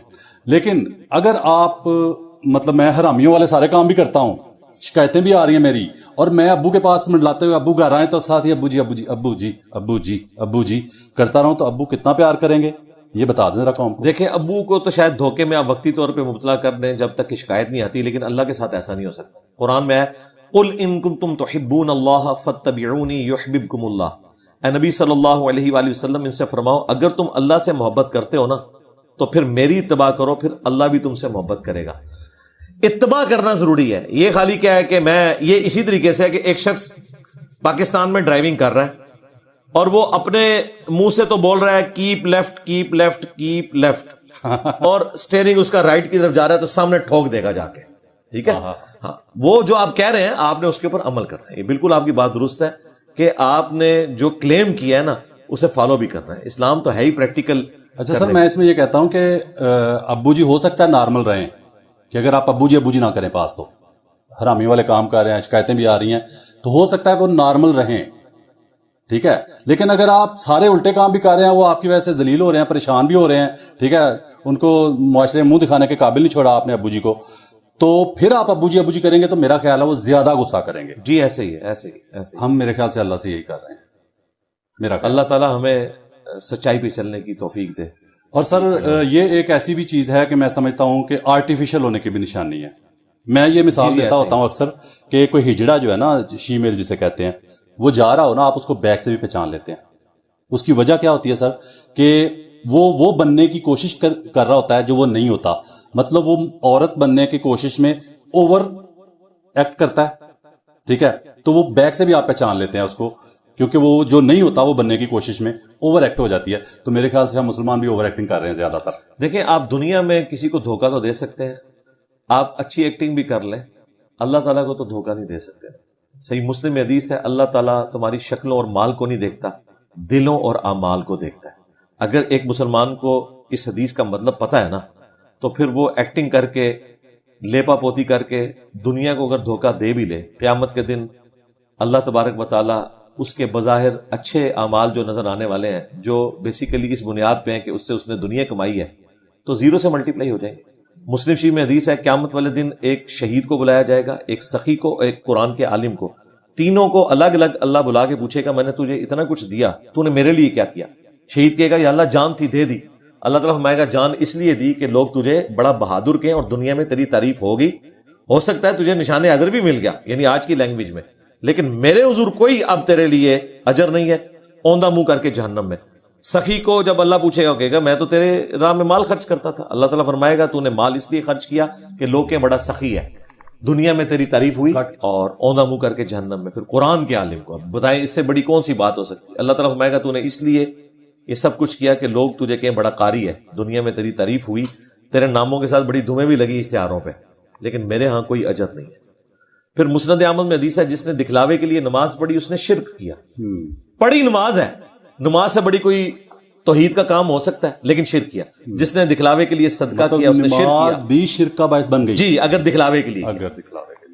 لیکن اگر آپ مطلب میں حرامیوں والے سارے کام بھی کرتا ہوں, شکایتیں بھی آ رہی ہیں میری, اور میں ابو کے پاس منڈلاتے ہوئے ابو گھر آئے تو ساتھ ہی ابو جی ابو جی ابو جی ابو جی ابو جی کرتا رہوں, تو ابو کتنا پیار کریں گے یہ بتا دیں ذرا قوم کو. دیکھیں ابو کو تو شاید دھوکے میں آپ وقتی طور پہ مبتلا کر دیں جب تک کہ شکایت نہیں آتی, لیکن اللہ کے ساتھ ایسا نہیں ہو سکتا. قرآن میں ہے قل ان کنتم تحبون اللہ فاتبعونی یحببکم اللہ. اے نبی صلی اللہ علیہ وآلہ وسلم ان سے فرماؤ اگر تم اللہ سے محبت کرتے ہو نا تو پھر میری اتباع کرو, پھر اللہ بھی تم سے محبت کرے گا. اتباع کرنا ضروری ہے. یہ خالی کیا ہے کہ میں یہ اسی طریقے سے ہے کہ ایک شخص پاکستان میں ڈرائیونگ کر رہا ہے اور وہ اپنے منہ سے تو بول رہا ہے keep left keep left keep left, اور سٹیئرنگ اس کا رائٹ کی طرف جا رہا ہے تو سامنے ٹھوک دے گا جا کے. ٹھیک ہے, ہاں وہ جو آپ کہہ رہے ہیں آپ نے اس کے اوپر عمل کرنا ہے. یہ بالکل آپ کی بات درست ہے کہ آپ نے جو کلیم کیا ہے نا اسے فالو بھی کرنا ہے. اسلام تو ہے ہی پریکٹیکل. اچھا سر, میں اس میں یہ کہتا ہوں کہ ابو جی ہو سکتا ہے نارمل رہیں, کہ اگر آپ ابو جی نہ کریں پاس, تو حرامی والے کام کر رہے ہیں, شکایتیں بھی آ رہی ہیں, تو ہو سکتا ہے وہ نارمل رہیں. ٹھیک ہے, لیکن اگر آپ سارے الٹے کام بھی کر رہے ہیں, وہ آپ کی وجہ سے ذلیل ہو رہے ہیں, پریشان بھی ہو رہے ہیں, ٹھیک ہے, ان کو معاشرے میں منہ دکھانے کے قابل نہیں چھوڑا آپ نے ابو جی کو, تو پھر آپ ابو جی کریں گے تو میرا خیال ہے وہ زیادہ غصہ کریں گے. جی ایسے ہی ہے, ایسے ہی. ہم میرے خیال سے اللہ سے یہی کر رہے ہیں. میرا اللہ تعالیٰ ہمیں سچائی پہ چلنے کی توفیق دے. اور سر یہ ایک ایسی بھی چیز ہے کہ میں سمجھتا ہوں کہ آرٹیفیشل ہونے کی بھی نشانی ہے. میں یہ مثال دیتا ہوتا ہوں اکثر کہ کوئی ہجڑا جو ہے نا, شیمیل جسے کہتے ہیں, وہ جا رہا ہو نا, آپ اس کو بیک سے بھی پہچان لیتے ہیں. اس کی وجہ کیا ہوتی ہے سر, کہ وہ بننے کی کوشش کر رہا ہوتا ہے جو وہ نہیں ہوتا. مطلب وہ عورت بننے کی کوشش میں اوور ایکٹ کرتا ہے. ٹھیک ہے, تو وہ بیک سے بھی آپ پہچان لیتے ہیں اس کو, کیونکہ وہ جو نہیں ہوتا وہ بننے کی کوشش میں اوور ایکٹ ہو جاتی ہے. تو میرے خیال سے ہم مسلمان بھی اوور ایکٹنگ کر رہے ہیں زیادہ تر. دیکھیں آپ دنیا میں کسی کو دھوکہ تو دے سکتے ہیں, آپ اچھی ایکٹنگ بھی کر لیں, اللہ تعالیٰ کو تو دھوکہ نہیں دے سکتے. صحیح مسلم میں حدیث ہے اللہ تعالیٰ تمہاری شکلوں اور مال کو نہیں دیکھتا, دلوں اور اعمال کو دیکھتا ہے. اگر ایک مسلمان کو اس حدیث کا مطلب پتا ہے نا, تو پھر وہ ایکٹنگ کر کے, لیپا پوتی کر کے دنیا کو اگر دھوکہ دے بھی لے, قیامت کے دن اللہ تبارک و تعالیٰ اس کے بظاہر اچھے اعمال جو نظر آنے والے ہیں, جو بیسیکلی اس بنیاد پہ ہیں کہ اس نے دنیا کمائی ہے, تو زیرو سے ملٹیپلائی ہو جائیں گے. مسلم شریف میں حدیث ہے قیامت والے دن ایک شہید کو بلایا جائے گا, ایک سخی کو, ایک قرآن کے عالم کو, تینوں کو الگ الگ اللہ بلا کے پوچھے گا میں نے تجھے اتنا کچھ دیا, تو نے میرے لیے کیا کیا؟ شہید کہے گا یا اللہ جان تھی دے دی. اللہ تعالیٰ فرمائے گا جان اس لیے دی کہ لوگ تجھے بڑا بہادر کہیں اور دنیا میں تیری تعریف ہوگی, ہو سکتا ہے تجھے نشان اجر بھی مل گیا, یعنی آج کی لینگویج میں, لیکن میرے حضور کوئی اب تیرے لیے اجر نہیں ہے, اوندا منہ کر کے جہنم میں. سخی کو جب اللہ پوچھے گا کہے گا میں تو تیرے راہ میں مال خرچ کرتا تھا. اللہ تعالیٰ فرمائے گا تو نے مال اس لیے خرچ کیا کہ لوگ کے بڑا سخی ہے, دنیا میں تیری تعریف ہوئی, اور اوندا منہ کر کے جہنم میں. پھر قرآن کے عالم کو بتائیں اس سے بڑی کون سی بات ہو سکتی ہے؟ اللہ تعالیٰ فرمائے گا تو نے اس لیے یہ سب کچھ کیا کہ لوگ تجھے کہیں بڑا قاری ہے, دنیا میں تیری تعریف ہوئی, تیرے ناموں کے ساتھ بڑی دھومیں بھی لگی اشتہاروں پہ, لیکن میرے ہاں کوئی اجر نہیں ہے. پھر مسند احمد میں حدیث ہے جس نے دکھلاوے کے لیے نماز پڑھی اس نے شرک کیا. پڑھی نماز ہے نماز سے بڑی کوئی توحید کا کام ہو سکتا ہے، لیکن شرک کیا. جس نے دکھلاوے کے لیے صدقہ کیا اس نے شرک نماز کیا. بھی شرک کا باعث بن گئی. جی اگر دکھلاوے کے لیے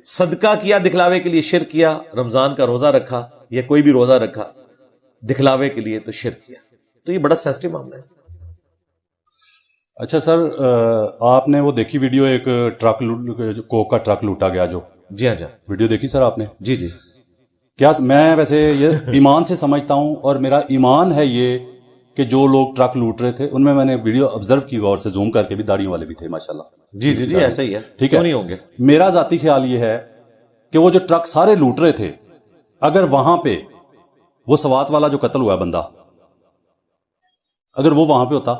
صدقہ کیا، دکھلاوے کے لیے شرک کیا. رمضان کا روزہ رکھا یا کوئی بھی روزہ رکھا دکھلاوے کے لیے تو شرک کیا. تو یہ بڑا سینسٹیو معاملہ ہے. اچھا سر، آپ نے وہ دیکھی ویڈیو ایک ٹرک کوک کا ٹرک لوٹا گیا جو؟ جی ہاں جی ویڈیو دیکھی سر آپ نے؟ جی جی. کیا میں ویسے یہ ایمان سے سمجھتا ہوں، اور میرا ایمان ہے یہ کہ جو لوگ ٹرک لوٹ رہے تھے ان میں نے ویڈیو آبزرو کی غور سے، زوم کر کے بھی داڑیوں والے بھی تھے ماشاءاللہ. جی جی جی ایسا ہی ہے. ٹھیک ہے، کیوں نہیں ہوں گے. میرا ذاتی خیال یہ ہے کہ وہ جو ٹرک سارے لوٹ رہے تھے، اگر وہاں پہ وہ سوات والا جو قتل ہوا ہے بندہ، اگر وہ وہاں پہ ہوتا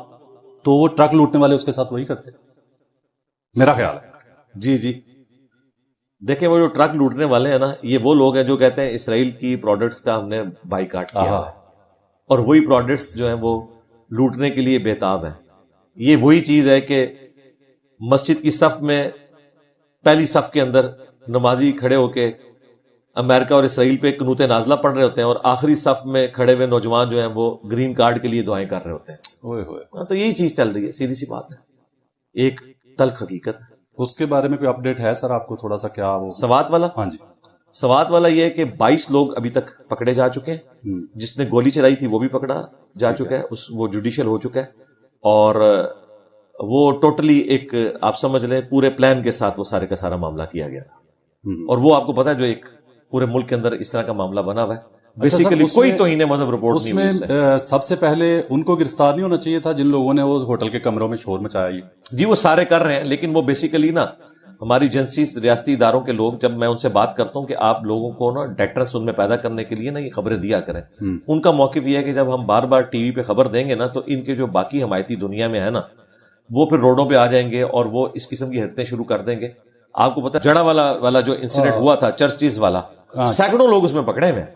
تو وہ ٹرک لوٹنے والے اس کے ساتھ وہی کرتے، میرا خیال ہے. جی جی دیکھیں وہ جو ٹرک لوٹنے والے ہیں نا، یہ وہ لوگ ہیں جو کہتے ہیں اسرائیل کی پروڈکٹس کا ہم نے بائیکاٹ کیا ہے، اور وہی پروڈکٹس جو ہیں وہ لوٹنے کے لیے بےتاب ہیں. یہ وہی چیز ہے کہ مسجد کی صف میں پہلی صف کے اندر نمازی کھڑے ہو کے امریکہ اور اسرائیل پہ قنوت نازلہ پڑھ رہے ہوتے ہیں، اور آخری صف میں کھڑے ہوئے نوجوان جو ہیں وہ گرین کارڈ کے لیے دعائیں کر رہے ہوتے ہیں. تو یہی چیز چل رہی ہے، سیدھی سی بات ہے، ایک تلخ حقیقت ہے. اس کے بارے میں کوئی اپڈیٹ ہے سر آپ کو تھوڑا سا؟ کیا وہ سوات والا؟ ہاں جی، سوات والا یہ ہے کہ 22 لوگ ابھی تک پکڑے جا چکے ہیں. جس نے گولی چلائی تھی وہ بھی پکڑا جا چکا ہے، وہ جوڈیشل ہو چکا ہے، اور وہ ٹوٹلی ایک آپ سمجھ لیں پورے پلان کے ساتھ وہ سارے کا سارا معاملہ کیا گیا تھا. اور وہ آپ کو پتا ہے جو ایک پورے ملک کے اندر اس طرح کا معاملہ بنا ہوا ہے، بیسیکلی کوئی توہین مذہب رپورٹ نہیں ہوئی. اس میں سب سے پہلے ان کو گرفتار نہیں ہونا چاہیے تھا جن لوگوں نے وہ ہوٹل کے کمروں میں شور مچایا؟ جی وہ سارے کر رہے ہیں، لیکن وہ بیسیکلی نا ہماری ایجنسیز ریاستی اداروں کے لوگ، جب میں ان سے بات کرتا ہوں کہ آپ لوگوں کو نا ڈیٹرس ان میں پیدا کرنے کے لیے نا یہ خبریں دیا کریں، ان کا موقف یہ ہے کہ جب ہم بار بار ٹی وی پہ خبر دیں گے نا تو ان کے جو باقی حمایتی دنیا میں ہے نا وہ پھر روڈوں پہ آ جائیں گے اور وہ اس قسم کی حرکتیں شروع کر دیں گے. آپ کو پتا جڑا والا جو انسیڈنٹ ہوا تھا چرچز والا، سینکڑوں لوگ اس میں پکڑے ہوئے ہیں،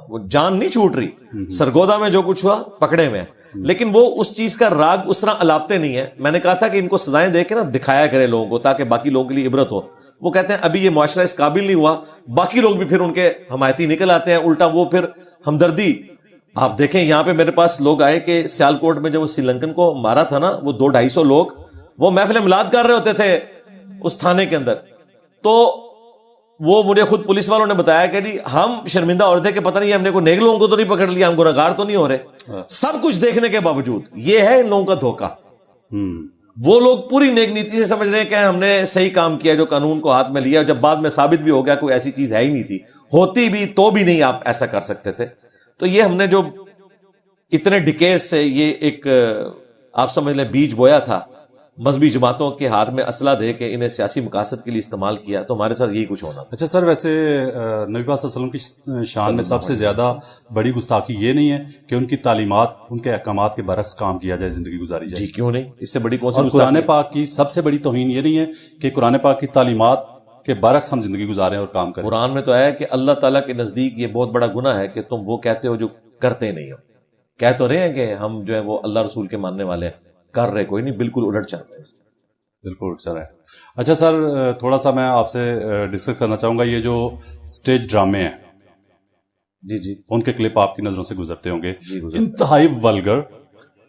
وہ جان نہیں چھوٹ رہی. سرگودا میں جو کچھ ہوا پکڑے ہوئے ہیں، لیکن وہ اس چیز کا راگ اس طرح الاپتے نہیں ہے. میں نے کہا تھا کہ ان کو سزائیں دے کے نا دکھایا کرے لوگوں کو تاکہ باقی لوگوں کے لیے عبرت ہو. وہ کہتے ہیں ابھی یہ معاشرہ اس قابل نہیں ہوا، باقی لوگ بھی پھر ان کے حمایتی نکل آتے ہیں، الٹا وہ پھر ہمدردی. آپ دیکھیں یہاں پہ میرے پاس لوگ آئے کہ سیالکوٹ میں جب وہ سری لنکن کو مارا تھا نا، وہ 200-250 لوگ وہ محفل میلاد کر رہے ہوتے تھے اس تھانے کے اندر. تو وہ مجھے خود پولیس والوں نے بتایا کہ جی ہم شرمندہ ہو رہے تھے کہ پتہ نہیں ہم نے کوئی نیک لوگوں کو تو نہیں پکڑ لیا، ہم گنہگار تو نہیں ہو رہے. سب کچھ دیکھنے کے باوجود یہ ہے ان لوگوں کا دھوکہ. وہ لوگ پوری نیک نیتی سے سمجھ رہے ہیں کہ ہم نے صحیح کام کیا جو قانون کو ہاتھ میں لیا، جب بعد میں ثابت بھی ہو گیا کوئی ایسی چیز ہے ہی نہیں تھی، ہوتی بھی تو بھی نہیں آپ ایسا کر سکتے تھے. تو یہ ہم نے جو اتنے ڈکیز سے یہ ایک آپ سمجھ لیں بیج بویا تھا، مذہبی جماعتوں کے ہاتھ میں اسلحہ دے کے انہیں سیاسی مقاصد کے لیے استعمال کیا، تو ہمارے ساتھ یہی کچھ ہونا تھا. اچھا سر، ویسے نبی پاک صلی اللہ علیہ وسلم کی شان میں سب سے زیادہ بڑی گستاخی یہ نہیں ہے کہ ان کی تعلیمات، ان کے احکامات کے برعکس کام کیا جائے، زندگی گزاری جائے؟ جی کیوں نہیں، اس سے بڑی کون سی. اور قرآن پاک کی سب سے بڑی توہین یہ نہیں ہے کہ قرآن پاک کی تعلیمات کے برعکس ہم زندگی گزاریں اور کام کریں؟ قرآن میں تو ہے کہ اللہ تعالیٰ کے نزدیک یہ بہت بڑا گناہ ہے کہ تم وہ کہتے ہو جو کرتے نہیں ہو. کہہ تو رہے ہیں کہ ہم جو ہے وہ اللہ رسول کے ماننے والے ہیں، کر رہے کوئی نہیں، بالکل الٹ چل رہے ہیں. بالکل اچھا ہے. اچھا سر، تھوڑا سا میں آپ سے ڈسکس کرنا چاہوں گا، یہ جو سٹیج ڈرامے ہیں جی جی ان کے کلپ آپ کی نظروں سے گزرتے ہوں گے، انتہائی ولگر،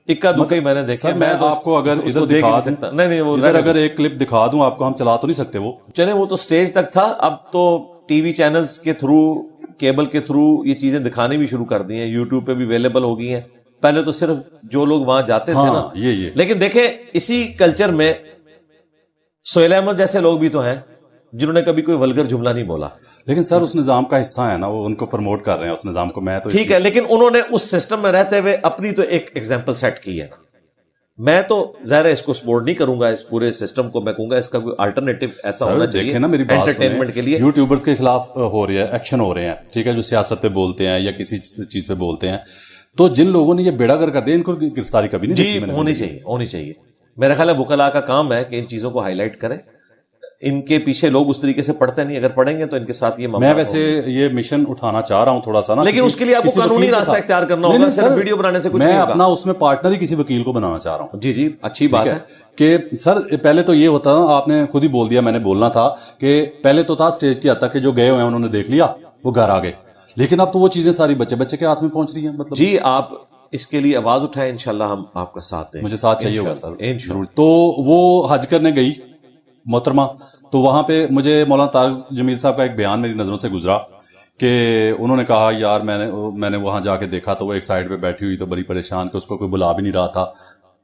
اکا دکا ہی میں نے دیکھا. میں تو آپ کو اگر ادھر دکھا دوں، نہیں اگر ایک کلپ دکھا دوں آپ کو، ہم چلا تو نہیں سکتے وہ، چلے وہ تو سٹیج تک تھا. اب تو ٹی وی چینلز کے تھرو، کیبل کے تھرو یہ چیزیں دکھانے بھی شروع کر دی ہیں، یوٹیوب پہ بھی اویلیبل ہو گئی ہیں. پہلے تو صرف جو لوگ وہاں جاتے تھے نا یہ لیکن دیکھیں اسی کلچر میں سہیل احمد جیسے لوگ بھی تو ہیں جنہوں نے کبھی کوئی ولگر جملہ نہیں بولا، لیکن سر اس نظام کا حصہ ہے نا، وہ ان کو پروموٹ کر رہے ہیں اس نظام کو. میں تو ٹھیک ہے، لیکن انہوں نے اس سسٹم میں رہتے ہوئے اپنی تو ایک ایگزامپل سیٹ کی ہے. میں تو ظاہر ہے اس کو سپورٹ نہیں کروں گا، اس پورے سسٹم کو میں کہوں گا اس کا کوئی الٹرنیٹو ایسا ہونا چاہیے. نا میری بات انٹرٹینمنٹ کے لیے یوٹیوبرز کے خلاف ہو رہی ہے، ایکشن ہو رہے ہیں، ٹھیک ہے، جو سیاست پہ بولتے ہیں یا کسی چیز پہ بولتے ہیں، تو جن لوگوں نے یہ بیڑا گر کر دیا ان کو گرفتاری کبھی نہیں جی ہونی چاہیے. میرا خیال ہے وکلاء کا کام ہے کہ ان چیزوں کو ہائی لائٹ کریں. ان کے پیچھے لوگ اس طریقے سے پڑھتے نہیں، اگر پڑھیں گے تو ان کے ساتھ یہ میں ویسے یہ مشن اٹھانا چاہ رہا ہوں تھوڑا سا نا، لیکن اس کے لیے آپ کو قانونی راستہ اختیار کرنا ہوگا، صرف ویڈیو بنانے سے کچھ نہیں ہوگا. میں اپنا اس میں پارٹنر ہی کسی وکیل کو بنانا چاہ رہا ہوں. جی اچھی بات ہے کہ سر پہلے تو یہ ہوتا نا، آپ نے خود ہی بول دیا، میں نے بولنا تھا کہ پہلے تو تھا اسٹیج کی حد تک کہ جو گئے ہوئے ہیں انہوں نے دیکھ لیا، وہ گھر آ گئے. لیکن اب تو وہ چیزیں ساری بچے بچے کے ہاتھ میں پہنچ رہی ہیں. مطلب جی آپ اس کے لیے آواز اٹھائیں, انشاءاللہ ہم آپ کا ساتھ دیں. مجھے ساتھ چاہیے ہوگا سر انشاءاللہ. ضرور. تو وہ حج کرنے گئی محترمہ, تو وہاں پہ مجھے مولانا طارق جمیل صاحب کا ایک بیان میری نظروں سے گزرا کہ انہوں نے کہا یار میں نے وہاں جا کے دیکھا تو وہ ایک سائڈ پہ بیٹھی ہوئی تو بڑی پریشان کہ اس کو کوئی بلا بھی نہیں رہا تھا.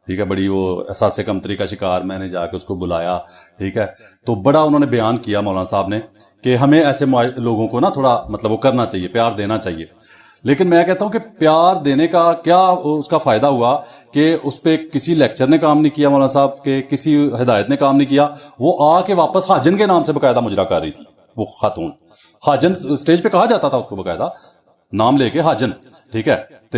ٹھیک ہے, بڑی وہ احساس کمتری کا شکار. میں نے جا کے اس کو بلایا. ٹھیک ہے, تو بڑا انہوں نے بیان کیا مولانا صاحب نے کہ ہمیں ایسے لوگوں کو نا تھوڑا مطلب وہ کرنا چاہیے, پیار دینا چاہیے. لیکن میں کہتا ہوں کہ پیار دینے کا کیا اس کا فائدہ ہوا کہ اس پہ کسی لیکچر نے کام نہیں کیا مولانا صاحب کے, کسی ہدایت نے کام نہیں کیا. وہ آ کے واپس حاجن کے نام سے باقاعدہ مجرا کر رہی تھی. وہ خاتون حاجن اسٹیج پہ کہا جاتا تھا اس کو باقاعدہ نام لے کے حاجن. ٹھیک ہے, تو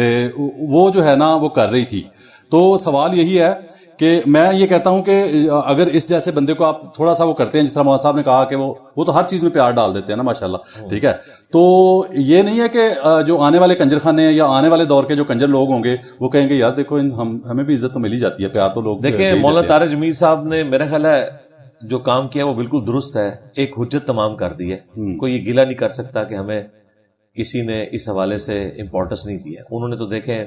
وہ جو ہے نا وہ کر رہی تھی. تو سوال یہی ہے کہ میں یہ کہتا ہوں کہ اگر اس جیسے بندے کو آپ تھوڑا سا وہ کرتے ہیں, جس طرح مولانا صاحب نے کہا کہ وہ تو ہر چیز میں پیار ڈال دیتے ہیں نا ماشاءاللہ. ٹھیک ہے, تو یہ نہیں ہے کہ جو آنے والے کنجر خانے یا آنے والے دور کے جو کنجر لوگ ہوں گے وہ کہیں گے یار دیکھو ہمیں بھی عزت تو مل ہی جاتی ہے, پیار تو لوگ دیکھیں. مولانا طارق جمیل صاحب نے میرا خیال ہے جو کام کیا وہ بالکل درست ہے, ایک حجت تمام کر دی ہے. کوئی یہ گلہ نہیں کر سکتا کہ ہمیں کسی نے اس حوالے سے امپورٹنس نہیں دی ہے. انہوں نے تو دیکھیں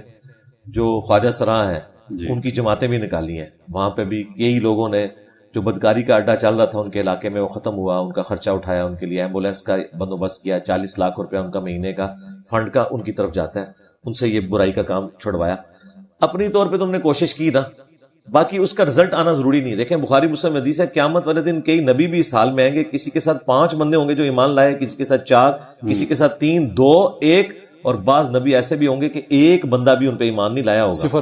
جو خواجہ سراں ہیں ان کی جماعتیں بھی نکالی ہیں, وہاں پہ بھی یہی لوگوں نے جو بدکاری کا اڈا چل رہا تھا ان کے علاقے میں وہ ختم ہوا, ان کا خرچہ اٹھایا, ان کے لیے ایمبولینس کا بندوبست کیا, 40 لاکھ روپیہ ان کا مہینے کا فنڈ کا ان کی طرف جاتا ہے, ان سے یہ برائی کا کام چھڑوایا. اپنی طور پہ تم نے کوشش کی نا, باقی اس کا رزلٹ آنا ضروری نہیں. دیکھیں بخاری مسلم حدیث ہے قیامت والے دن کئی نبی بھی اس حال میں آئیں گے, کسی کے ساتھ 5 بندے ہوں گے جو ایمان لائے, کسی کے ساتھ 4, کسی کے ساتھ 3, 2, 1, اور بعض نبی ایسے بھی ہوں گے کہ ایک بندہ بھی ان پہ ایمان نہیں لایا ہوگا. صفر.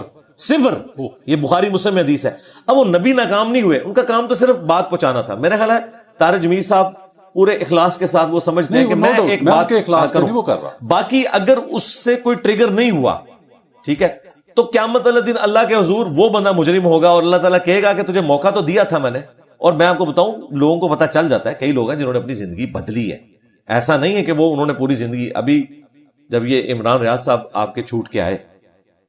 یہ بخاری مسلم حدیث ہے. اب وہ نبی ناکام نہیں ہوئے, ان کا کام تو صرف بات پہنچانا تھا. میرا خیال ہے طارق جمیل صاحب پورے اخلاص کے ساتھ وہ سمجھتے ہیں کہ میں ایک بات کے اخلاص کروں وہ کر رہا. باقی اگر اس سے کوئی ٹریگر نہیں ہوا, ٹھیک ہے, تو قیامت والے دن اللہ کے حضور وہ بندہ مجرم ہوگا اور اللہ تعالیٰ کہے گا کہ تجھے موقع تو دیا تھا میں نے. اور میں آپ کو بتاؤں لوگوں کو پتا چل جاتا ہے, کئی لوگ ہیں جنہوں نے اپنی زندگی بدلی ہے. ایسا نہیں ہے کہ وہ انہوں نے پوری زندگی, ابھی جب یہ عمران ریاض صاحب آپ کے چھوٹ کے آئے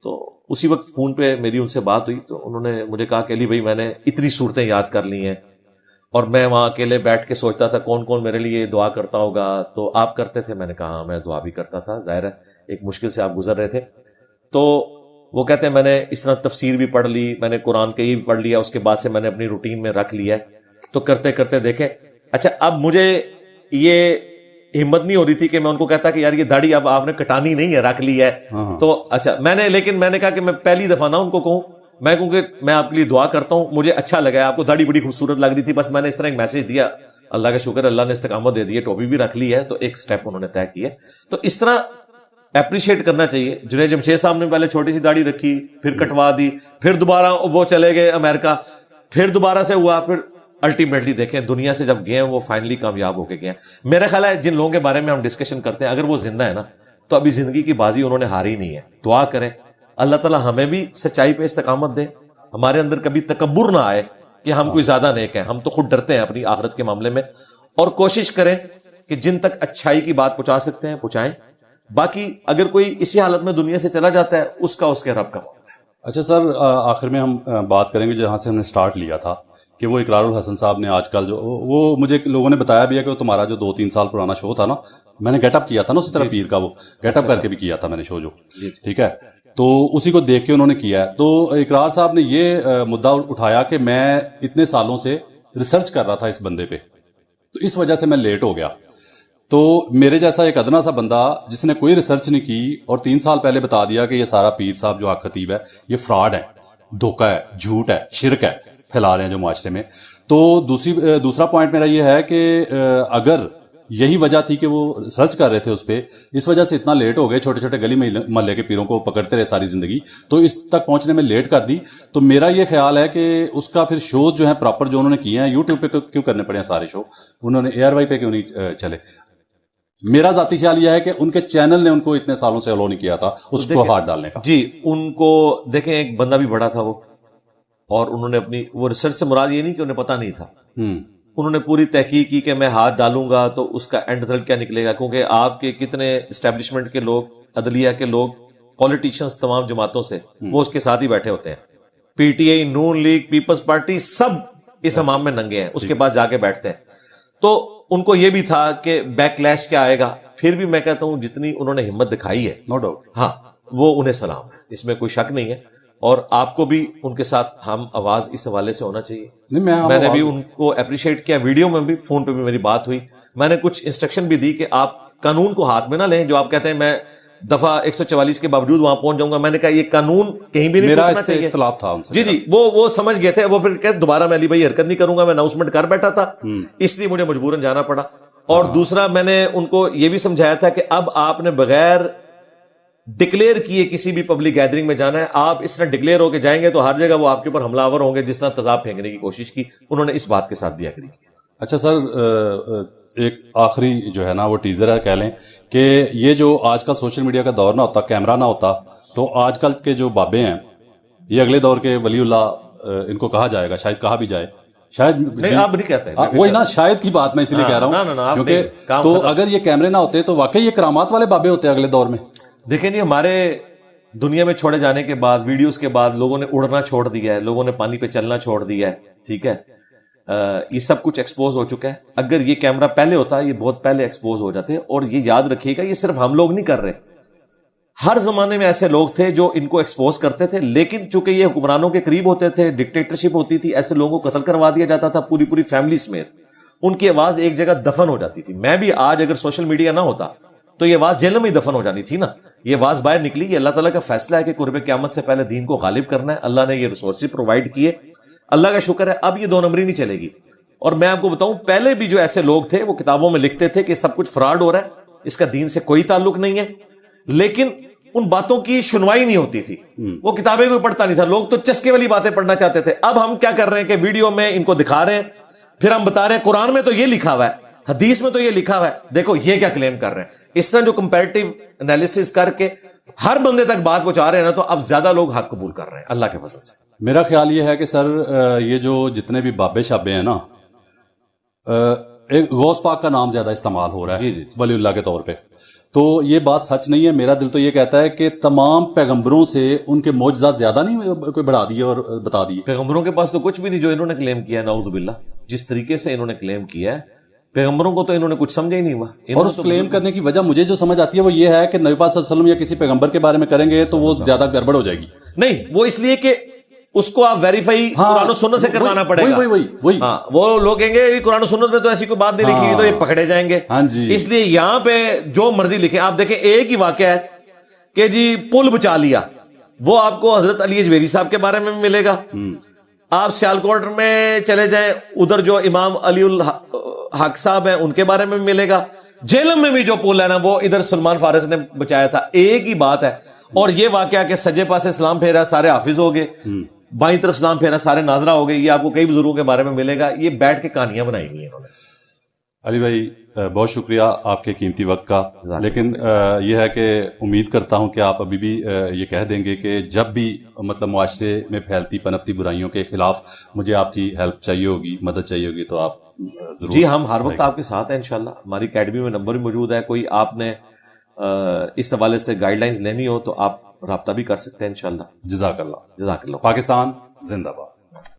تو اسی وقت فون پہ میری ان سے بات ہوئی تو انہوں نے مجھے کہا کہ علی بھائی میں نے اتنی صورتیں یاد کر لی ہیں اور میں وہاں اکیلے بیٹھ کے سوچتا تھا کون کون میرے لیے دعا کرتا ہوگا, تو آپ کرتے تھے؟ میں نے کہا ہاں میں دعا بھی کرتا تھا, ظاہر ہے ایک مشکل سے آپ گزر رہے تھے. تو وہ کہتے ہیں میں نے اس طرح تفسیر بھی پڑھ لی, میں نے قرآن کے یہ بھی پڑھ لیا, اس کے بعد سے میں نے اپنی روٹین میں رکھ لیا ہے. تو کرتے کرتے دیکھیں, اچھا اب مجھے یہ ہمت نہیں ہو رہی تھی کہ میں ان کو کہتا کہ یار یہ داڑھی اب آپ نے کٹانی نہیں ہے, رکھ لی ہے. تو اچھا لیکن میں نے کہا کہ میں پہلی دفعہ نہ ان کو کہوں, میں کہوں کہ میں آپ کے لیے دعا کرتا ہوں, مجھے اچھا لگا, آپ کو داڑھی بڑی خوبصورت لگ رہی تھی, بس میں نے اس طرح ایک میسج دیا, اللہ کا شکر اللہ نے استقامت دے دی ہے, ٹوپی بھی رکھ لی ہے, تو ایک سٹیپ انہوں نے طے کیا. تو اس طرح اپریشیٹ کرنا چاہیے. جنید جمشید صاحب نے پہلے چھوٹی سی داڑھی رکھی, پھر کٹوا دی, پھر دوبارہ وہ چلے گئے امریکہ, پھر دوبارہ سے ہوا, پھر الٹیمیٹلی دیکھیں دنیا سے جب گئے ہیں وہ فائنلی کامیاب ہو کے گئے ہیں. میرا خیال ہے جن لوگوں کے بارے میں ہم ڈسکشن کرتے ہیں اگر وہ زندہ ہے نا تو ابھی زندگی کی بازی انہوں نے ہاری نہیں ہے. دعا کریں اللہ تعالیٰ ہمیں بھی سچائی پہ استقامت دے, ہمارے اندر کبھی تکبر نہ آئے کہ ہم کوئی زیادہ نیک ہیں. ہم تو خود ڈرتے ہیں اپنی آخرت کے معاملے میں, اور کوشش کریں کہ جن تک اچھائی کی بات پہنچا سکتے ہیں پہنچائیں. باقی اگر کوئی اسی حالت میں دنیا سے چلا جاتا ہے اس کا اس کے رب کا معاملہ ہے. اچھا سر, آخر میں ہم بات کریں گے جہاں سے ہم نے سٹارٹ لیا تھا کہ وہ اقرار الحسن صاحب نے آج کل جو وہ مجھے لوگوں نے بتایا بھی ہے کہ وہ تمہارا جو 2-3 سال پرانا شو تھا نا, میں نے گیٹ اپ کیا تھا نا اسی طرح پیر کا, وہ گیٹ اپ کر کے بھی کیا تھا میں نے شو جو, ٹھیک ہے, تو اسی کو دیکھ کے انہوں نے کیا ہے. تو اقرار صاحب نے یہ مدعا اٹھایا کہ میں اتنے سالوں سے ریسرچ کر رہا تھا اس بندے پہ, تو اس وجہ سے میں لیٹ ہو گیا. تو میرے جیسا ایک ادنا سا بندہ جس نے کوئی ریسرچ نہیں کی اور 3 سال پہلے بتا دیا کہ یہ سارا پیر صاحب جو حق خطیب ہے یہ فراڈ ہے, دھوکہ ہے, جھوٹ ہے, شرک ہے پھیلا رہے ہیں جو معاشرے میں. تو دوسرا پوائنٹ میرا یہ ہے کہ اگر یہی وجہ تھی کہ وہ ریسرچ کر رہے تھے اس پہ, اس وجہ سے اتنا لیٹ ہو گئے, چھوٹے چھوٹے گلی محلے کے پیروں کو پکڑتے رہے ساری زندگی, تو اس تک پہنچنے میں لیٹ کر دی. تو میرا یہ خیال ہے کہ اس کا پھر شوز جو ہیں پراپر جو انہوں نے کیے ہیں یوٹیوب پہ کیوں کرنے پڑے ہیں سارے شو, انہوں نے ARY پہ کیوں نہیں چلے. میرا ذاتی خیال یہ ہے کہ ان کے چینل نے ان کو اتنے سالوں سے الو نہیں کیا تھا اس کو ہاتھ ڈالنے کا. جی ان کو دیکھیں ایک بندہ بھی بڑا تھا وہ, اور انہوں نے اپنی وہ ریسرچ سے مراد یہ نہیں کہ انہیں پتہ نہیں تھا, انہوں نے پوری تحقیق کی کہ میں ہاتھ ڈالوں گا تو اس کا اینڈ رزلٹ کیا نکلے گا. کیونکہ آپ کے کتنے اسٹیبلشمنٹ کے لوگ, عدلیہ کے لوگ, پولیٹیشینز تمام جماعتوں سے وہ اس کے ساتھ ہی بیٹھے ہوتے ہیں, PTI, نون لیگ, پیپلز پارٹی, سب اس امام میں ننگے ہیں, اس کے پاس جا کے بیٹھتے ہیں. تو ان کو یہ بھی تھا کہ بیک لیش کیا آئے گا. پھر بھی میں کہتا ہوں جتنی انہوں نے ہمت دکھائی ہے, نو ڈاؤٹ, ہاں وہ انہیں سلام ہے, اس میں کوئی شک نہیں ہے. اور آپ کو بھی ان کے ساتھ ہم آواز اس حوالے سے ہونا چاہیے. میں نے بھی ان کو اپریشیٹ کیا, ویڈیو میں بھی, فون پہ بھی میری بات ہوئی. میں نے کچھ انسٹرکشن بھی دی کہ آپ قانون کو ہاتھ میں نہ لیں. جو آپ کہتے ہیں میں دفعہ 144 کے باوجود وہاں پہنچ جاؤں گا, میں نے کہا یہ قانون کہیں بھی نہیں ٹوٹنا چاہیے. اختلاف تھا ان سے. جی وہ سمجھ گئے تھے. وہ پھر کہتے دوبارہ میں علی بھائی حرکت نہیں کروں گا, میں اناؤنسمنٹ کر بیٹھا تھا, اس لیے مجھے مجبوراً جانا پڑا. اور دوسرا میں نے ان کو یہ بھی سمجھایا تھا کہ اب آپ نے بغیر ڈکلیئر کیے کسی بھی پبلک گیدرنگ میں جانا ہے. آپ اس طرح ڈکلیئر ہو کے جائیں گے تو ہر جگہ وہ آپ کے اوپر حملہ آور ہوں گے, جس طرح تیزاب پھینکنے کی کوشش کی. انہوں نے اس بات کے ساتھ بھی ایگری کیا. اچھا سر, ایک آخری جو ہے نا وہ ٹیزر ہے کہہ لیں کہ یہ جو آج کل سوشل میڈیا کا دور نہ ہوتا, کیمرہ نہ ہوتا, تو آج کل کے جو بابے ہیں یہ اگلے دور کے ولی اللہ ان کو کہا جائے گا, شاید کہا بھی جائے, شاید نہیں آپ نہیں کہتے ہیں, وہی نا شاید کی بات میں اسی لیے کہہ رہا ہوں, کیونکہ تو اگر یہ کیمرے نہ ہوتے تو واقعی یہ کرامات والے بابے ہوتے اگلے دور میں. دیکھیں جی, ہمارے دنیا میں چھوڑے جانے کے بعد, ویڈیوز کے بعد لوگوں نے اڑنا چھوڑ دیا ہے, لوگوں نے پانی پہ چلنا چھوڑ دیا ہے, ٹھیک ہے, یہ سب کچھ ایکسپوز ہو چکا ہے. اگر یہ کیمرہ پہلے ہوتا یہ بہت پہلے ایکسپوز ہو جاتے. اور یہ یاد رکھیے گا, یہ صرف ہم لوگ نہیں کر رہے, ہر زمانے میں ایسے لوگ تھے جو ان کو ایکسپوز کرتے تھے. لیکن چونکہ یہ حکمرانوں کے قریب ہوتے تھے, ڈکٹیٹرشپ ہوتی تھی, ایسے لوگوں کو قتل کروا دیا جاتا تھا, پوری فیملی سمیت. ان کی آواز ایک جگہ دفن ہو جاتی تھی. میں بھی آج اگر سوشل میڈیا نہ ہوتا تو یہ آواز جیل میں ہی دفن ہو جانی تھی نا. یہ آواز باہر نکلی, یہ اللہ تعالیٰ کا فیصلہ ہے کہ قرب قیامت سے پہلے دین کو غالب کرنا ہے. اللہ نے یہ ریسورسز پرووائڈ کیے, اللہ کا شکر ہے. اب یہ 2 نمبری نہیں چلے گی. اور میں آپ کو بتاؤں, پہلے بھی جو ایسے لوگ تھے وہ کتابوں میں لکھتے تھے کہ سب کچھ فراڈ ہو رہا ہے, اس کا دین سے کوئی تعلق نہیں ہے, لیکن ان باتوں کی سنوائی نہیں ہوتی تھی. وہ کتابیں کوئی پڑھتا نہیں تھا, لوگ تو چسکے والی باتیں پڑھنا چاہتے تھے. اب ہم کیا کر رہے ہیں کہ ویڈیو میں ان کو دکھا رہے ہیں, پھر ہم بتا رہے ہیں قرآن میں تو یہ لکھا ہوا ہے, حدیث میں تو یہ لکھا ہوا ہے, دیکھو یہ کیا کلیم کر رہے ہیں. اس طرح جو کمپیریٹیو انالیسس کر کے ہر بندے تک بات پہنچا رہے ہیں نا, تو اب زیادہ لوگ حق قبول کر رہے ہیں اللہ کے فضل سے. میرا خیال یہ ہے کہ سر یہ جو جتنے بھی بابے شابے ہیں نا, ایک غوث پاک کا نام زیادہ استعمال ہو رہا ہے ولی اللہ کے طور پہ, تو یہ بات سچ نہیں ہے. میرا دل تو یہ کہتا ہے کہ تمام پیغمبروں سے ان کے معجزات زیادہ نہیں کوئی بڑھا دیے اور بتا دیے. پیغمبروں کے پاس تو کچھ بھی نہیں جو انہوں نے کلیم کیا ہے, نعوذ باللہ. جس طریقے سے انہوں نے کلیم کیا ہے, پیغمبروں کو تو انہوں نے کچھ سمجھا ہی نہیں ہوا. اور اس کلیم کرنے کی وجہ مجھے جو سمجھ آتی ہے وہ یہ ہے کہ نبی پاک صلی اللہ علیہ وسلم یا کسی پیغمبر کے بارے میں کریں گے تو وہ زیادہ گڑبڑ ہو جائے گی. نہیں, وہ اس لیے کہ اس کو آپ ویریفائی قرآن و سنت سے کروانا پڑے گا. وہی وہ لوگ کہیں گے قرآن و سنت میں تو ایسی کوئی بات نہیں لکھی, تو یہ پکڑے جائیں گے. اس لیے یہاں پہ جو مرضی لکھیں. آپ دیکھیں ایک ہی واقعہ ہے کہ جی پل بچا لیا, وہ آپ کو حضرت علی اجویری صاحب کے بارے میں ملے گا. آپ سیالکوٹ میں چلے جائیں, ادھر جو امام علی الحق صاحب ہیں ان کے بارے میں ملے گا. جیلم میں بھی جو پل ہے نا وہ ادھر سلمان فارس نے بچایا تھا. ایک ہی بات ہے. اور یہ واقعہ کہ سجے پاسے اسلام پھیرا سارے حافظ ہو گئے, بائیں طرف اسلام پھیرا سارے ناظرہ ہو گئے, یہ آپ کو کئی بزرگوں کے بارے میں ملے گا. یہ بیٹھ کے کہانیاں بنائی ہوئی ہیں انہوں نے. علی بھائی بہت شکریہ آپ کے قیمتی وقت کا. لیکن یہ ہے کہ امید کرتا ہوں کہ آپ ابھی بھی یہ کہہ دیں گے کہ جب بھی مطلب معاشرے میں پھیلتی پنپتی برائیوں کے خلاف مجھے آپ کی ہیلپ چاہیے ہوگی, مدد چاہیے ہوگی, تو آپ ضرور. جی ہم ہر وقت آپ کے ساتھ ہیں انشاءاللہ. ہماری اکیڈمی میں نمبر بھی موجود ہے, کوئی آپ نے اس حوالے سے گائیڈ لائنز لینی ہو تو آپ رابطہ بھی کر سکتے ہیں انشاءاللہ. جزاک اللہ. جزاک اللہ. پاکستان زندہ باد.